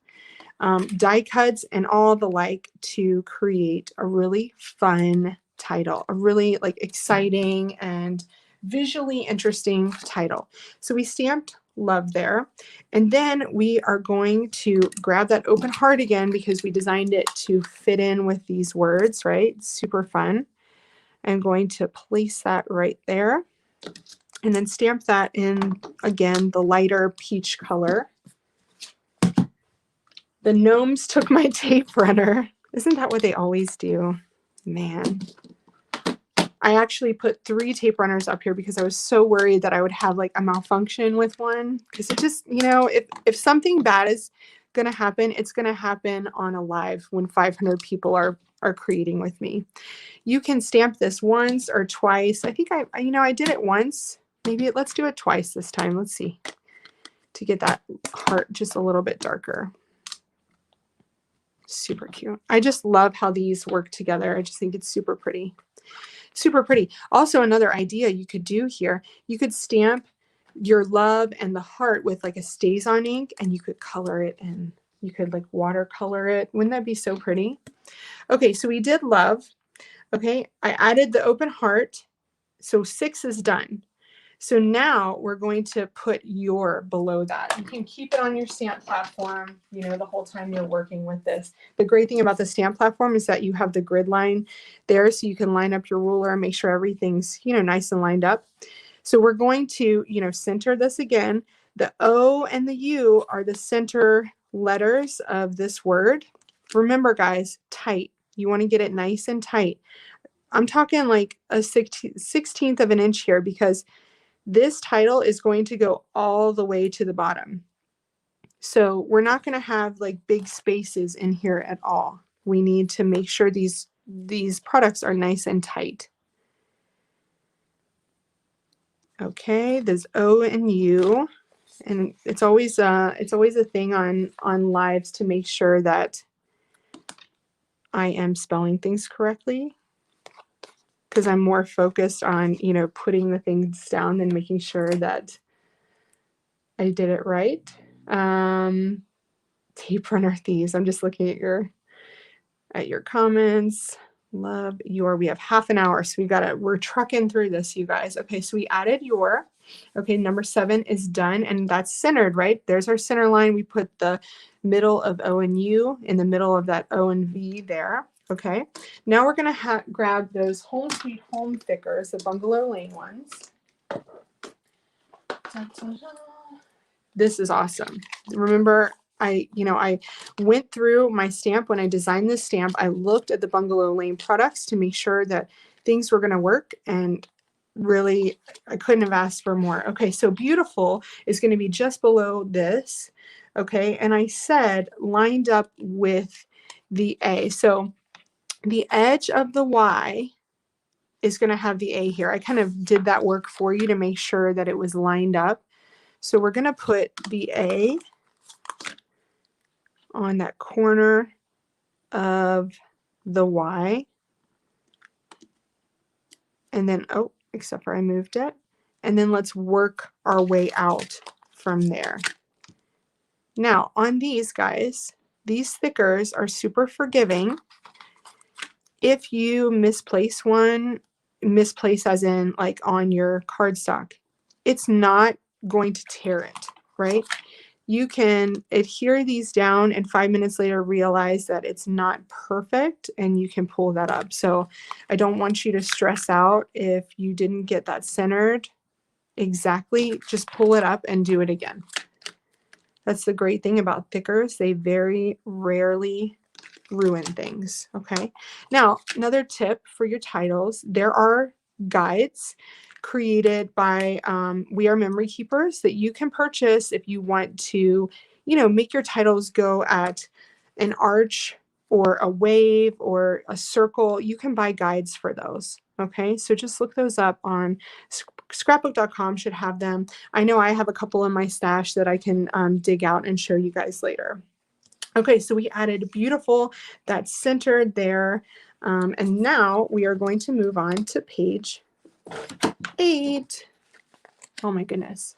[SPEAKER 1] die cuts, and all the like to create a really fun title, a really exciting and visually interesting title. So we stamped love there, and then we are going to grab that open heart again because we designed it to fit in with these words, right? Super fun. I'm going to place that right there and then stamp that in, again, the lighter peach color. The gnomes took my tape runner. Isn't that what they always do? Man. I actually put 3 tape runners up here because I was so worried that I would have like a malfunction with one. Because it just, you know, if something bad is going to happen, it's going to happen on a live when 500 people are creating with me. You can stamp this once or twice. I think I did it once. Maybe let's do it twice this time. Let's see. To get that heart just a little bit darker. Super cute. I just love how these work together. I just think it's super pretty. Super pretty. Also, another idea you could do here, you could stamp your love and the heart with like a StazOn ink, and you could color it and you could like watercolor it. Wouldn't that be so pretty? Okay, so we did love. Okay, I added the open heart. So 6 is done. So now we're going to put your below that. You can keep it on your stamp platform, you know, the whole time you're working with this. The great thing about the stamp platform is that you have the grid line there, so you can line up your ruler and make sure everything's, you know, nice and lined up. So we're going to, you know, center this again. The O and the U are the center letters of this word. Remember, guys, tight. You want to get it nice and tight. I'm talking like a 16th of an inch here because this title is going to go all the way to the bottom. So we're not going to have like big spaces in here at all. We need to make sure these products are nice and tight. Okay, there's O and U, and it's always a thing on lives to make sure that I am spelling things correctly, because I'm more focused on, you know, putting the things down than making sure that I did it right. Tape runner thieves. I'm just looking at your comments. Love your. We have half an hour, so we're trucking through this, you guys. Okay, so we added your. Okay, number 7 is done, and that's centered, right? There's our center line. We put the middle of O and U in the middle of that O and V there. Okay, now we're gonna grab those Home Sweet Home thickers, the Bungalow Lane ones. This is awesome. Remember, I went through my stamp when I designed this stamp. I looked at the Bungalow Lane products to make sure that things were going to work, and really I couldn't have asked for more. Okay, so beautiful is going to be just below this. Okay, and I said lined up with the A. So the edge of the Y is going to have the A here. I kind of did that work for you to make sure that it was lined up. So we're going to put the A on that corner of the Y. And then, oh, except for I moved it. And then let's work our way out from there. Now, on these guys, these thickers are super forgiving. If you misplace one, misplace as in like on your cardstock, it's not going to tear it, right? You can adhere these down and 5 minutes later realize that it's not perfect, and you can pull that up. So I don't want you to stress out if you didn't get that centered exactly. Just pull it up and do it again. That's the great thing about thickers. They very rarely ruin things. Okay. Now, another tip for your titles, there are guides created by We Are Memory Keepers that you can purchase if you want to, you know, make your titles go at an arch or a wave or a circle. You can buy guides for those. Okay, so just look those up on scrapbook.com, should have them. I know I have a couple in my stash that I can dig out and show you guys later. Okay, so we added beautiful, that's centered there. And now we are going to move on to page 8. Oh my goodness.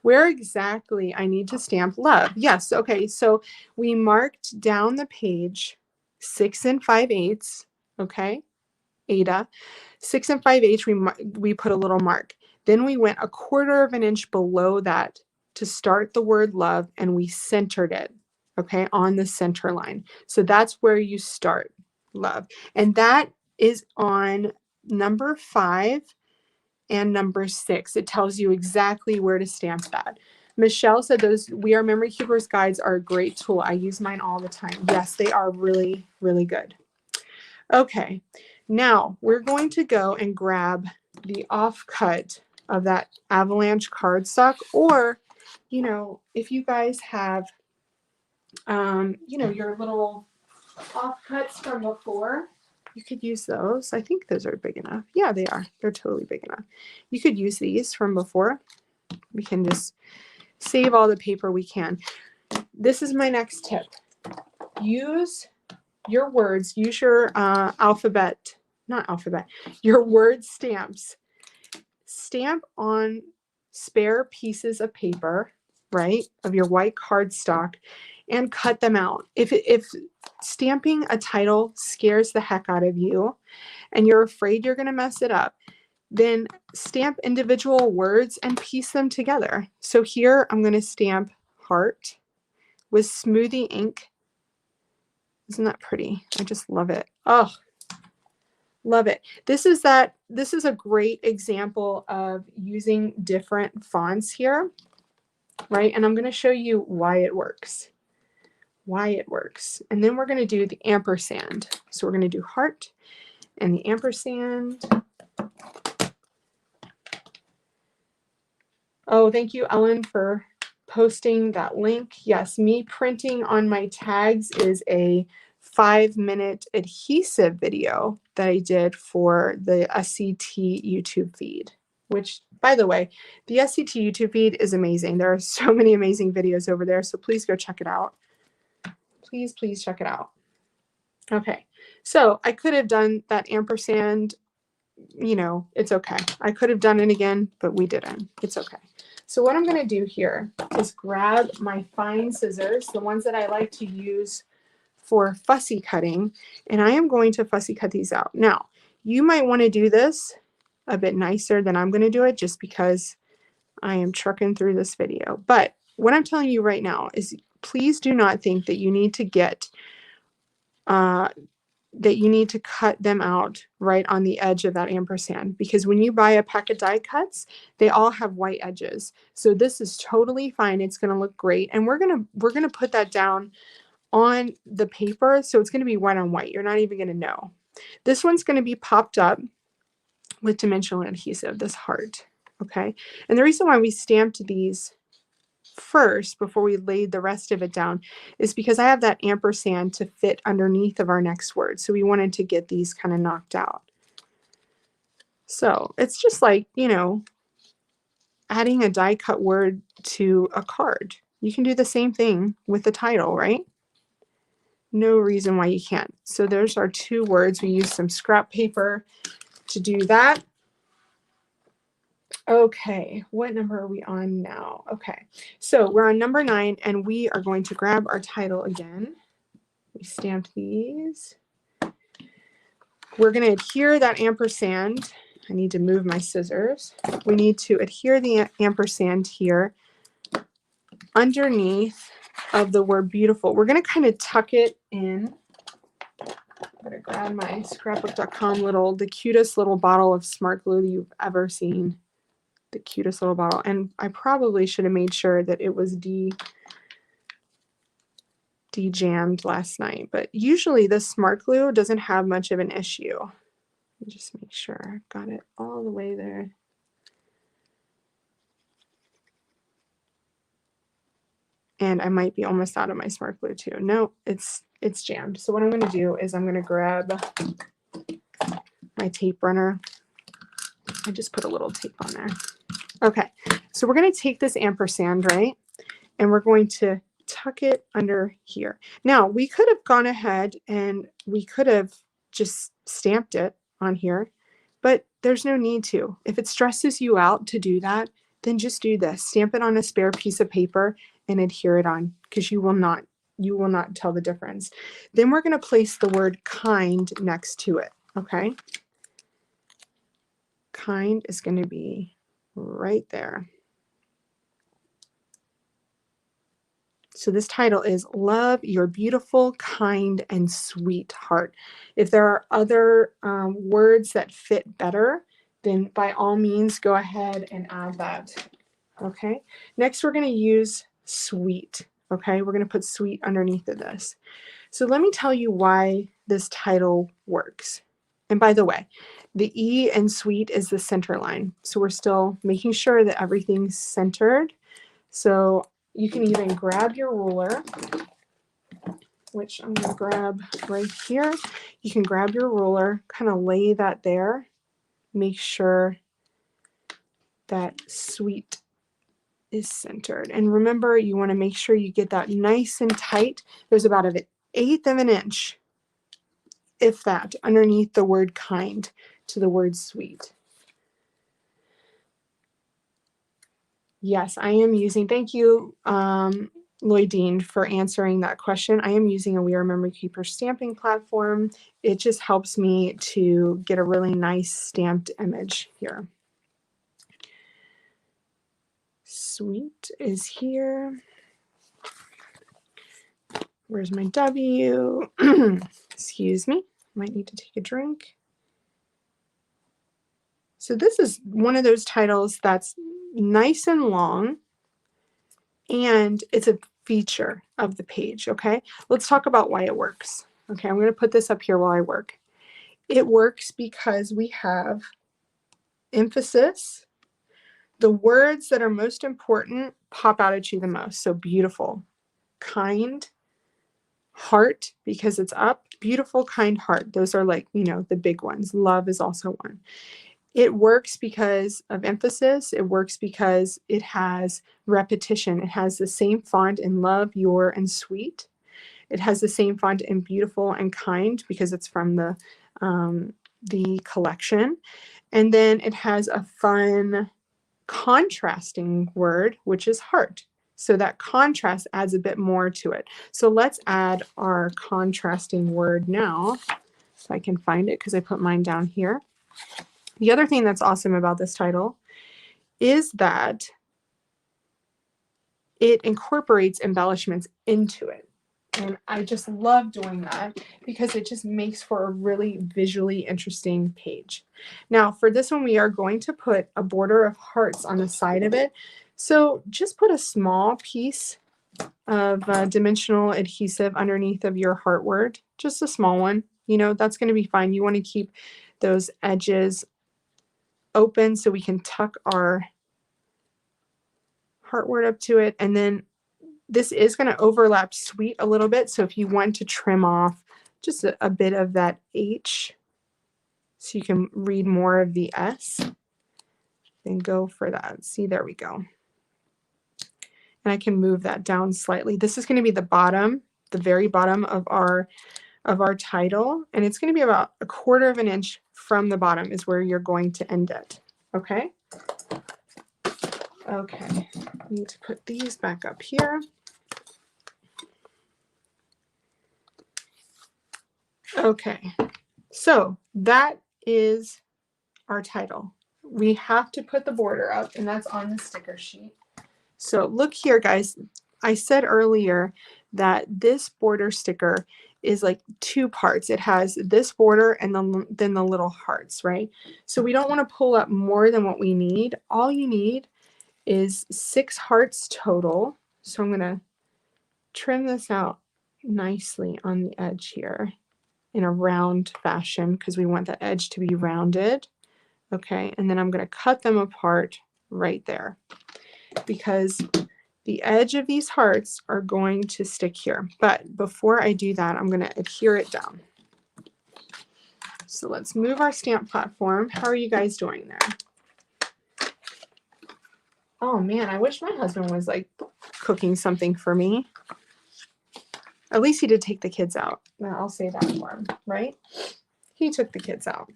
[SPEAKER 1] Where exactly I need to stamp love. Yes, okay, so we marked down the page 6 5/8, okay, Ada. 6 5/8, we put a little mark. Then we went 1/4 of an inch below that to start the word love, and we centered it, okay, on the center line. So that's where you start love. And that is on number 5 and number 6. It tells you exactly where to stamp that. Michelle said those We Are Memory Keepers guides are a great tool. I use mine all the time. Yes, they are really, really good. Okay, now we're going to go and grab the offcut of that avalanche cardstock, or, you know, if you guys have, you know, your little offcuts from before, you could use those. I think those are big enough. Yeah, they are. They're totally big enough. You could use these from before. We can just save all the paper we can. This is my next tip. Use your words. Use your your word stamps. Stamp on spare pieces of paper, right, of your white cardstock, and cut them out. If stamping a title scares the heck out of you and you're afraid you're going to mess it up, then stamp individual words and piece them together. So here I'm going to stamp heart with smoothie ink. Isn't that pretty? I just love it. Oh, love it. This is a great example of using different fonts here, right? And I'm going to show you why it works. And then we're going to do the ampersand. So we're going to do heart and the ampersand. Oh, thank you, Ellen, for posting that link. Yes, me printing on my tags is a 5-minute adhesive video that I did for the SCT YouTube feed, which, by the way, the SCT YouTube feed is amazing. There are so many amazing videos over there, so please go check it out. Please, please check it out. Okay, so I could have done that ampersand, you know, it's okay. I could have done it again, but we didn't. It's okay. So what I'm going to do here is grab my fine scissors, the ones that I like to use for fussy cutting, and I am going to fussy cut these out. Now, you might want to do this a bit nicer than I'm going to do it, just because I am trucking through this video. But what I'm telling you right now is, please do not think that you need to get that you need to cut them out right on the edge of that ampersand, because when you buy a pack of die cuts, they all have white edges. So this is totally fine. It's going to look great. And we're going to put that down on the paper. So it's going to be white on white. You're not even going to know. This one's going to be popped up with dimensional adhesive, this heart. Okay. And the reason why we stamped these first before we laid the rest of it down is because I have that ampersand to fit underneath of our next word. So we wanted to get these kind of knocked out. So it's just like, you know, adding a die cut word to a card. You can do the same thing with the title, right? No reason why you can't. So there's our 2 words. We use some scrap paper to do that. Okay, what number are we on now? Okay, so we're on number 9, and we are going to grab our title again. We stamped these. We're going to adhere that ampersand. I need to move my scissors. We need to adhere the ampersand here underneath of the word beautiful. We're going to kind of tuck it in. I'm going to grab my scrapbook.com the cutest little bottle of smart glue you've ever seen. The cutest little bottle. And I probably should have made sure that it was de-jammed last night, but usually this smart glue doesn't have much of an issue. Let me just make sure I've got it all the way there. And I might be almost out of my smart glue too. No, it's jammed. So what I'm going to do is I'm going to grab my tape runner. I just put a little tape on there. Okay, so we're going to take this ampersand, right? And we're going to tuck it under here. Now, we could have gone ahead and we could have just stamped it on here, but there's no need to. If it stresses you out to do that, then just do this. Stamp it on a spare piece of paper and adhere it on, because you will not tell the difference. Then we're going to place the word kind next to it, okay? Kind is going to be right there. So this title is Love Your Beautiful, Kind, and Sweet Heart. If there are other words that fit better, then by all means go ahead and add that. Okay, next we're going to use sweet. Okay, we're going to put sweet underneath of this. So let me tell you why this title works. And by the way, the E in sweet is the center line. So we're still making sure that everything's centered. So you can even grab your ruler, which I'm going to grab right here. You can grab your ruler, kind of lay that there. Make sure that sweet is centered. And remember, you want to make sure you get that nice and tight. There's about an 1/8 of an inch, if that, underneath the word kind to the word sweet. Yes, I am using, thank you, Lloydine, for answering that question. I am using a We Are Memory Keeper stamping platform. It just helps me to get a really nice stamped image here. Sweet is here. Where's my W? Excuse me, might need to take a drink. So this is one of those titles that's nice and long, and it's a feature of the page, okay? Let's talk about why it works. Okay, I'm going to put this up here while I work. It works because we have emphasis. The words that are most important pop out at you the most. So beautiful, kind, heart, because it's up, beautiful, kind, heart. Those are like, you know, the big ones. Love is also one. It works because of emphasis. It works because it has repetition. It has the same font in love, your, and sweet. It has the same font in beautiful and kind because it's from the collection. And then it has a fun contrasting word, which is heart. So that contrast adds a bit more to it. So let's add our contrasting word now. If I can find it, because I put mine down here. The other thing that's awesome about this title is that it incorporates embellishments into it. And I just love doing that because it just makes for a really visually interesting page. Now for this one, we are going to put a border of hearts on the side of it. So just put a small piece of dimensional adhesive underneath of your heart word, just a small one. You know, that's going to be fine. You want to keep those edges open so we can tuck our heart word up to it. And then this is going to overlap sweet a little bit. So if you want to trim off just a bit of that H so you can read more of the S, then go for that. See, there we go. And I can move that down slightly. This is going to be the bottom, the very bottom of our title. And it's going to be about 1/4 of an inch from the bottom is where you're going to end it. Okay. Okay. I need to put these back up here. Okay. So that is our title. We have to put the border up, and that's on the sticker sheet. So look here, guys. I said earlier that this border sticker is like 2 parts. It has this border and then the little hearts, right? So we don't want to pull up more than what we need. All you need is 6 hearts total. So I'm going to trim this out nicely on the edge here in a round fashion because we want that edge to be rounded. Okay, and then I'm going to cut them apart right there because the edge of these hearts are going to stick here. But before I do that, I'm going to adhere it down. So let's move our stamp platform. How are you guys doing there? Oh man, I wish my husband was like cooking something for me. At least he did take the kids out. Now I'll say that for him, right? He took the kids out.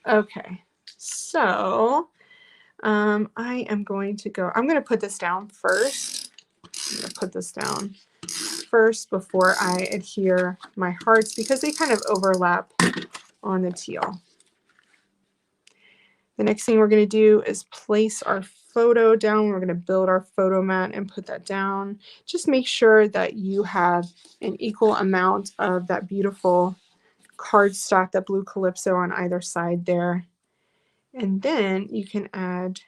[SPEAKER 1] Okay, so I am going to go, I'm going to put this down first. I'm going to put this down first before I adhere my hearts because they kind of overlap on the teal. The next thing we're going to do is place our photo down. We're going to build our photo mat and put that down. Just make sure that you have an equal amount of that beautiful cardstock, that blue calypso on either side there. And then you can add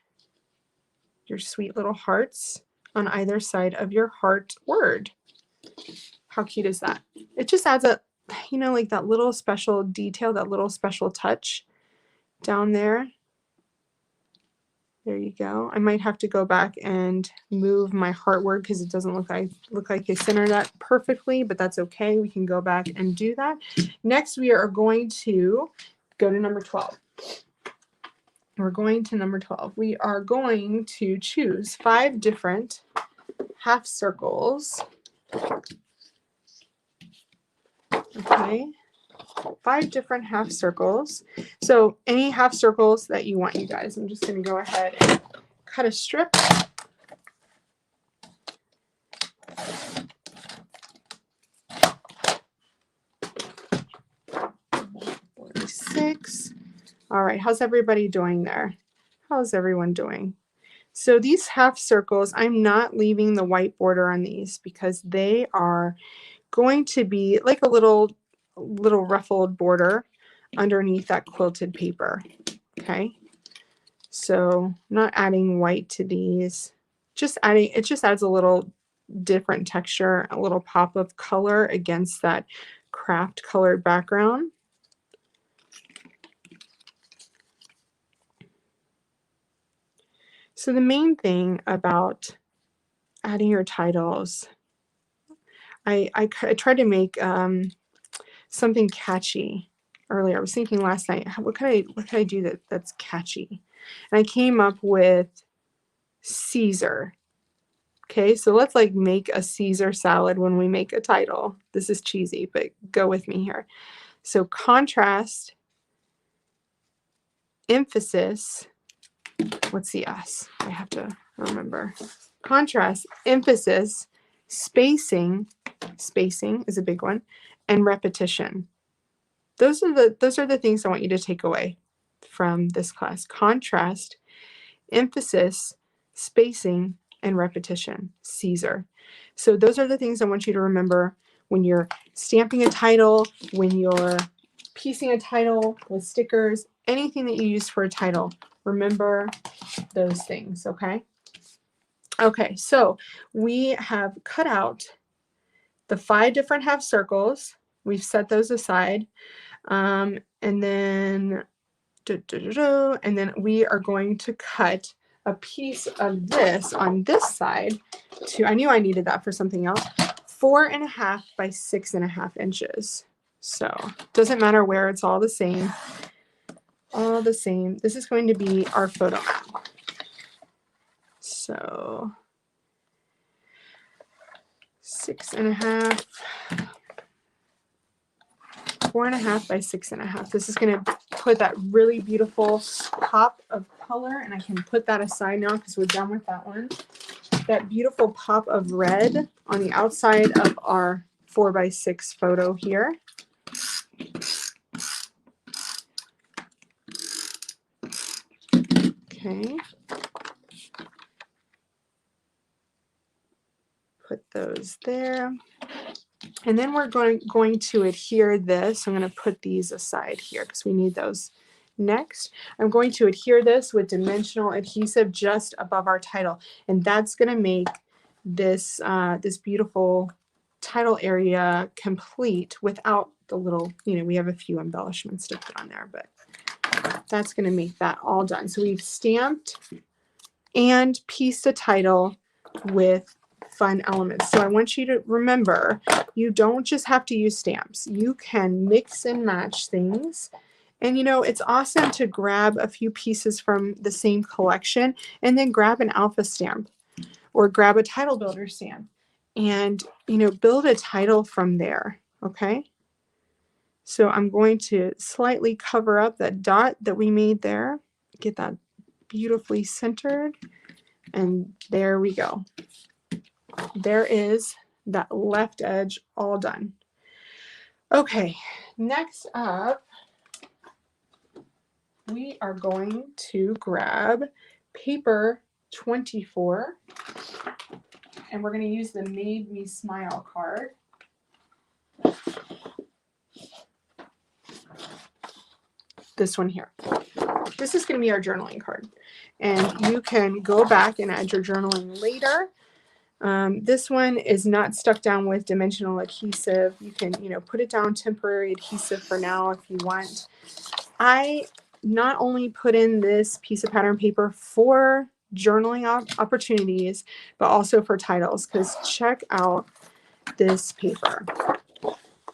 [SPEAKER 1] your sweet little hearts on either side of your heart word. How cute is that? It just adds a, you know, like that little special detail, that little special touch down there. There you go. I might have to go back and move my heart word because it doesn't look like they center that perfectly, but that's okay. We can go back and do that. Next, we are going to go to number 12. We're going to number 12. We are going to choose 5 different half circles. Okay. 5 different half circles. So any half circles that you want, you guys. I'm just going to go ahead and cut a strip. Six. All right, how's everybody doing there? How's everyone doing? So these half circles, I'm not leaving the white border on these because they are going to be like a little ruffled border underneath that quilted paper. Okay, so I'm not adding white to these, just adding, it just adds a little different texture, a little pop of color against that craft colored background. So the main thing about adding your titles, I tried to make something catchy earlier. I was thinking last night, what could I do that's catchy? And I came up with Caesar. Okay, so let's like make a Caesar salad when we make a title. This is cheesy, but go with me here. So contrast, emphasis, what's the S? I have to remember. Contrast, emphasis, spacing is a big one, and repetition. Those are the things I want you to take away from this class. Contrast, emphasis, spacing, and repetition. Caesar. So those are the things I want you to remember when you're stamping a title, when you're piecing a title with stickers, anything that you use for a title. Remember those things, okay? Okay, so we have cut out the 5 different half circles. We've set those aside. And then we are going to cut a piece of this on this side to, I knew I needed that for something else, 4.5 by 6.5 inches. So doesn't matter where, it's all the same. All the same. This is going to be our photo mat. So 6.5, 4.5 by 6.5. This is going to put that really beautiful pop of color, and I can put that aside now because we're done with that one. That beautiful pop of red on the outside of our 4x6 photo here. Okay. Put those there. And then we're going to adhere this. I'm going to put these aside here because we need those next. I'm going to adhere this with dimensional adhesive just above our title. And that's going to make this, this beautiful title area complete without the little, you know, we have a few embellishments to put on there, but that's going to make that all done. So we've stamped and pieced a title with fun elements. So I want you to remember, you don't just have to use stamps. You can mix and match things. And you know, it's awesome to grab a few pieces from the same collection and then grab an alpha stamp or grab a title builder stamp and, you know, build a title from there. Okay. So I'm going to slightly cover up that dot that we made there, get that beautifully centered. And there we go. There is that left edge all done. Okay, next up, we are going to grab paper 24. And we're going to use the Made Me Smile card. This one here. This is going to be our journaling card. And you can go back and add your journaling later. This one is not stuck down with dimensional adhesive. You can, put it down temporary adhesive for now if you want. I not only put in this piece of pattern paper for journaling opportunities, but also for titles, because check out this paper.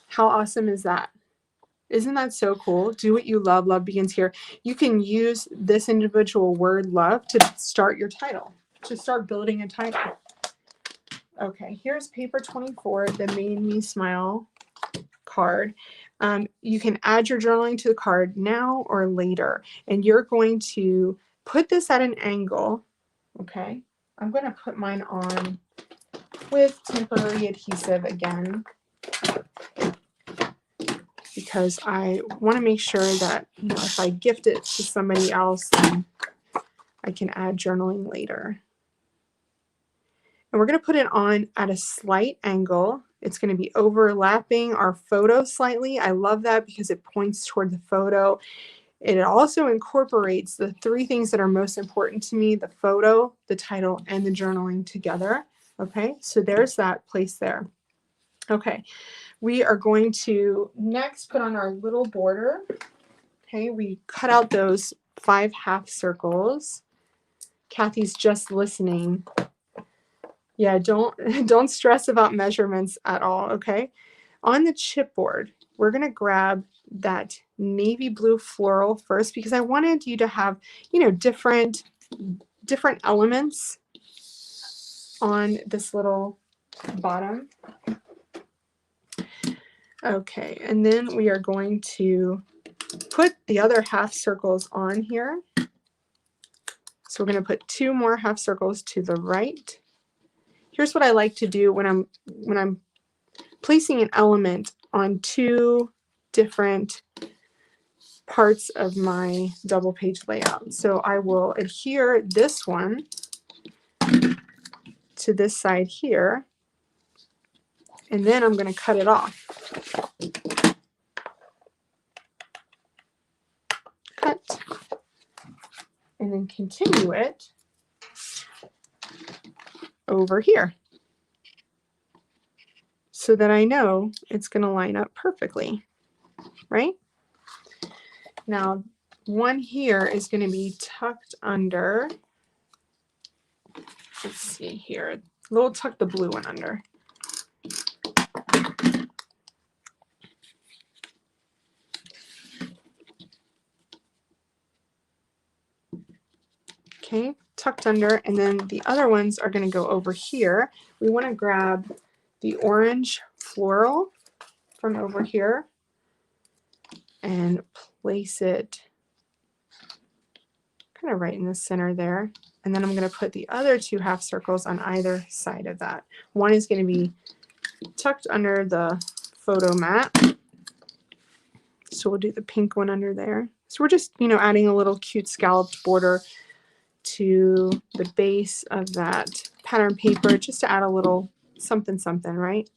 [SPEAKER 1] How awesome is that? Isn't that so cool? Do what you love. Love begins here. You can use this individual word, love, to start your title, to start building a title. Okay, here's paper 24, the Made Me Smile card. You can add your journaling to the card now or later, and you're going to put this at an angle. Okay, I'm going to put mine on with temporary adhesive again, because I want to make sure that, if I gift it to somebody else, then I can add journaling later. And we're going to put it on at a slight angle. It's going to be overlapping our photo slightly. I love that because it points toward the photo. It also incorporates the three things that are most important to me: the photo, the title, and the journaling together. Okay, so there's that place there. Okay, we are going to next put on our little border. Okay, we cut out those 5 half circles. Kathy's just listening. Yeah, don't stress about measurements at all, okay? On the chipboard, we're going to grab that navy blue floral first, because I wanted you to have, different elements on this little bottom. Okay, and then we are going to put the other half circles on here. So we're going to put 2 more half circles to the right. Here's what I like to do when I'm placing an element on 2 different parts of my double page layout. So I will adhere this one to this side here, and then I'm going to cut it off. Cut. And then continue it over here, so that I know it's going to line up perfectly, right? Now, one here is going to be tucked under. Let's see here. We'll tuck the blue one under. Okay, tucked under, and then the other ones are going to go over here. We want to grab the orange floral from over here and place it kind of right in the center there. And then I'm going to put the other 2 half circles on either side of that. One is going to be tucked under the photo mat. So we'll do the pink one under there. So we're just, adding a little cute scalloped border to the base of that pattern paper, just to add a little something, right?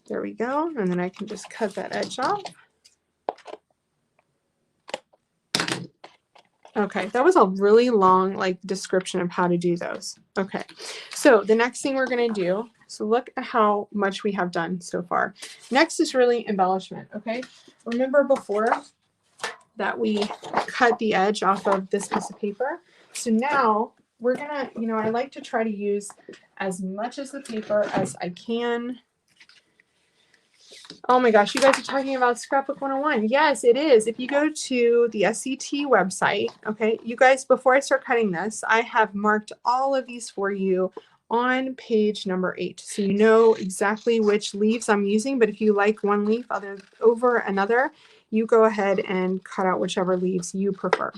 [SPEAKER 1] There we go. And then I can just cut that edge off. Okay, that was a really long description of how to do those. Okay, so the next thing we're going to do, so look at how much we have done so far. Next is really embellishment, okay? Remember before that we cut the edge off of this piece of paper? So now we're going to, I like to try to use as much of the paper as I can. Oh my gosh, you guys are talking about Scrapbook 101. Yes, it is. If you go to the SCT website, okay, you guys, before I start cutting this, I have marked all of these for you on page number 8. So you know exactly which leaves I'm using, but if you like one leaf over another, you go ahead and cut out whichever leaves you prefer.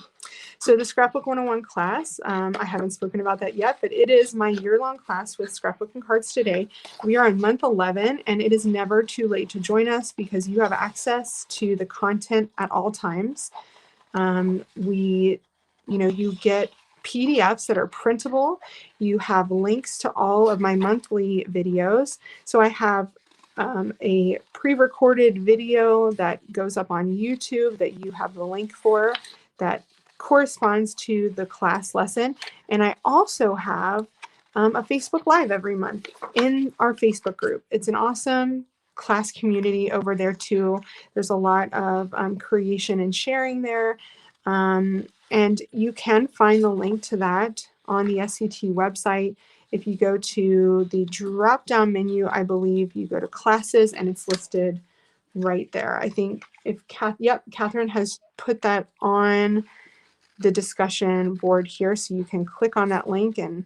[SPEAKER 1] So the Scrapbook 101 class, I haven't spoken about that yet, but it is my year-long class with Scrapbook and Cards Today. We are on month 11, and it is never too late to join us because you have access to the content at all times. You get PDFs that are printable. You have links to all of my monthly videos. So I have a pre-recorded video that goes up on YouTube that you have the link for that corresponds to the class lesson. And I also have a Facebook Live every month in our Facebook group. It's an awesome class community over there too. There's a lot of creation and sharing there. And you can find the link to that on the SCT website. If you go to the drop-down menu, I believe you go to classes and it's listed right there. I think if Catherine has put that on the discussion board here, so you can click on that link and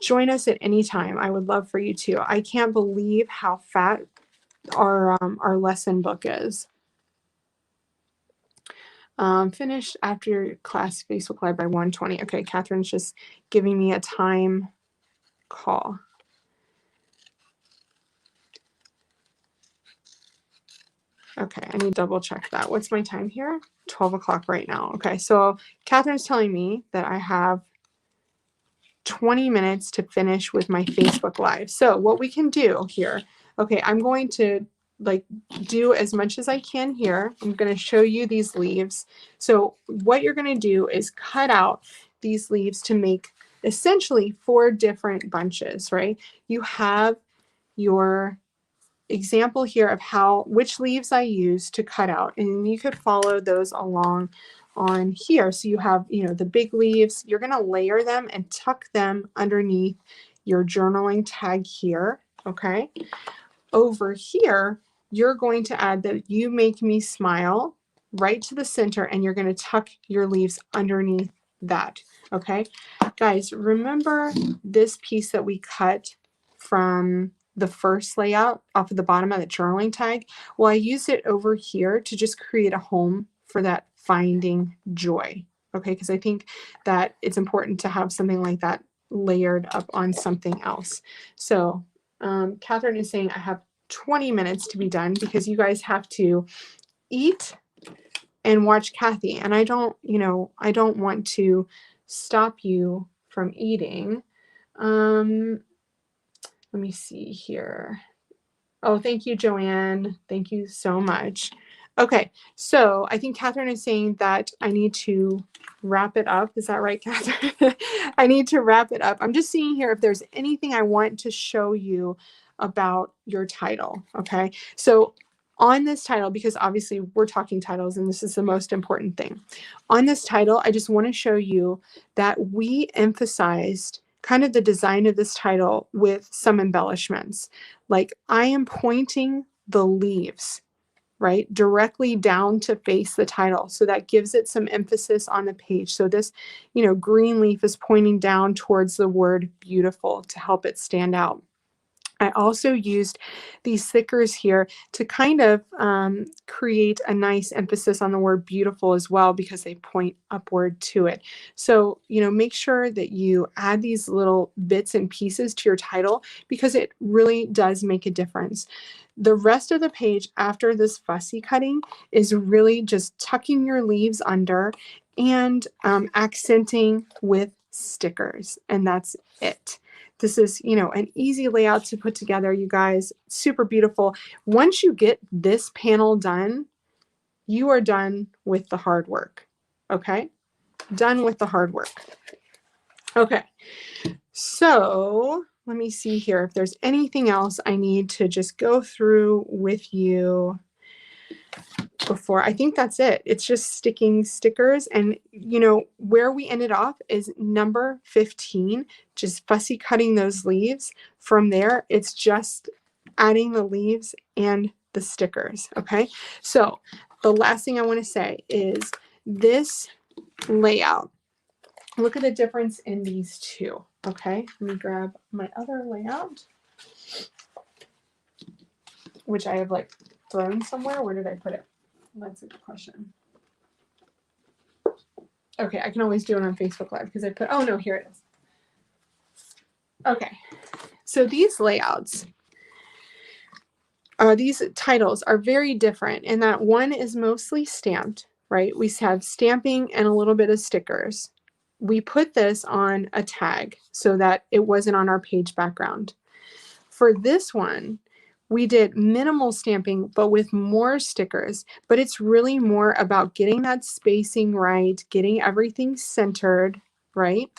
[SPEAKER 1] join us at any time. I would love for you to. I can't believe how fat our lesson book is. Finished after class Facebook Live by 1:20. Okay, Catherine's just giving me a time call. Okay, I need to double check that. What's my time here? 12 o'clock right now. Okay, so Catherine's telling me that I have 20 minutes to finish with my Facebook Live. So what we can do here, okay, I'm going to do as much as I can here. I'm going to show you these leaves. So what you're going to do is cut out these leaves to make essentially 4 different bunches, right? You have your example here of which leaves I use to cut out, and you could follow those along on here. So you have, the big leaves. You're going to layer them and tuck them underneath your journaling tag here, okay? Over here, you're going to add the You Make Me Smile right to the center, and you're going to tuck your leaves underneath that, okay? Guys, remember this piece that we cut from the first layout off of the bottom of the journaling tag? Well, I used it over here to just create a home for that finding joy, okay? Because I think that it's important to have something like that layered up on something else. So Catherine is saying I have 20 minutes to be done because you guys have to eat and watch Kathy. And I don't want to stop you from eating. Let me see here. Oh, thank you, Joanne. Thank you so much. Okay, so I think Catherine is saying that I need to wrap it up. Is that right, Catherine? I need to wrap it up. I'm just seeing here if there's anything I want to show you about your title, okay? So on this title, because obviously we're talking titles and this is the most important thing. On this title, I just want to show you that we emphasized kind of the design of this title with some embellishments. Like I am pointing the leaves, right, directly down to face the title. So that gives it some emphasis on the page. So this, green leaf is pointing down towards the word beautiful to help it stand out. I also used these stickers here to kind of create a nice emphasis on the word beautiful as well, because they point upward to it. So, make sure that you add these little bits and pieces to your title because it really does make a difference. The rest of the page after this fussy cutting is really just tucking your leaves under and accenting with stickers, and that's it. This is, an easy layout to put together, you guys. Super beautiful. Once you get this panel done, you are done with the hard work, okay? Done with the hard work. Okay, so let me see here if there's anything else I need to just go through with you before. I think that's it. It's just sticking stickers, and where we ended off is number 15, just fussy cutting those leaves. From there, it's just adding the leaves and the stickers. Okay, so the last thing I want to say is this layout. Look at the difference in these two. Okay, let me grab my other layout, which I have thrown somewhere. Where did I put it? That's a good question. Okay, I can always do it on Facebook Live because oh no, here it is. Okay, so these layouts, these titles are very different in that one is mostly stamped, right? We have stamping and a little bit of stickers. we put this on a tag so that it wasn't on our page background. For this one, we did minimal stamping, but with more stickers. But it's really more about getting that spacing right, getting everything centered, right?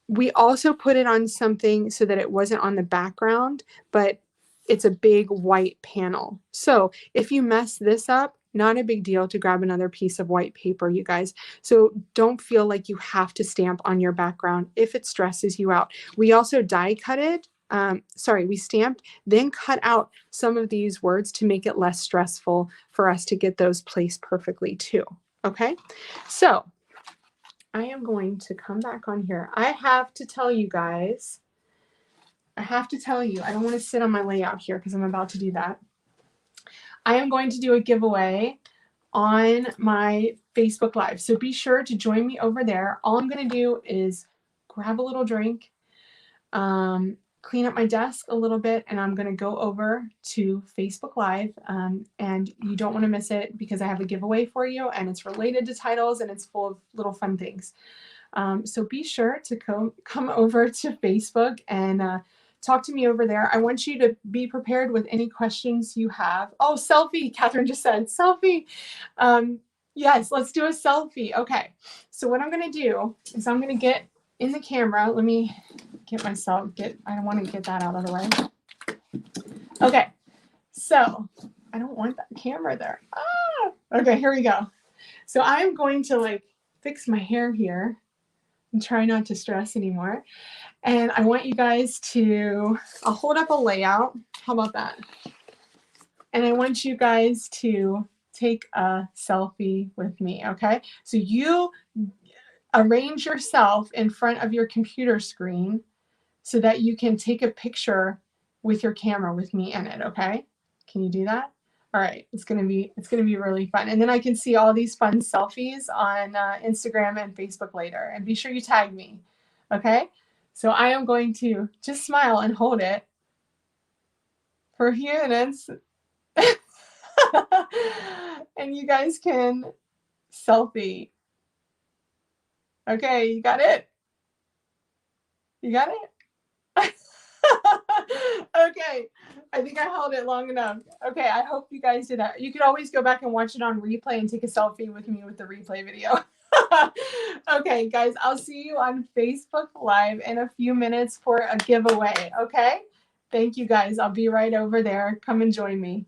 [SPEAKER 1] We also put it on something so that it wasn't on the background, but it's a big white panel. So if you mess this up, not a big deal to grab another piece of white paper, you guys. So don't feel like you have to stamp on your background if it stresses you out. We also die cut it. We stamped, then cut out some of these words to make it less stressful for us to get those placed perfectly too. Okay, so I am going to come back on here. I have to tell you guys, I don't want to sit on my layout here because I'm about to do that. I am going to do a giveaway on my Facebook Live. So be sure to join me over there. All I'm going to do is grab a little drink, clean up my desk a little bit, and I'm going to go over to Facebook Live. And you don't want to miss it because I have a giveaway for you, and it's related to titles, and it's full of little fun things. So be sure to come over to Facebook and talk to me over there. I want you to be prepared with any questions you have. Oh, selfie, Catherine just said, selfie. Yes, let's do a selfie. Okay, so what I'm going to do is I'm going to get in the camera. Let me get myself, I don't want to get that out of the way. Okay, so I don't want that camera there. Okay, here we go. So I'm going to like fix my hair here and try not to stress anymore. And I want you guys to, I'll hold up a layout. How about that? And I want you guys to take a selfie with me, okay? So you arrange yourself in front of your computer screen so that you can take a picture with your camera with me in it, okay? Can you do that? All right, it's gonna be really fun. And then I can see all these fun selfies on Instagram and Facebook later. And be sure you tag me, okay? So I am going to just smile and hold it for a few minutes. And you guys can selfie. Okay, you got it? You got it? Okay, I think I held it long enough. Okay, I hope you guys did that. You could always go back and watch it on replay and take a selfie with me with the replay video. Okay, guys, I'll see you on Facebook Live in a few minutes for a giveaway, okay? Thank you, guys. I'll be right over there. Come and join me.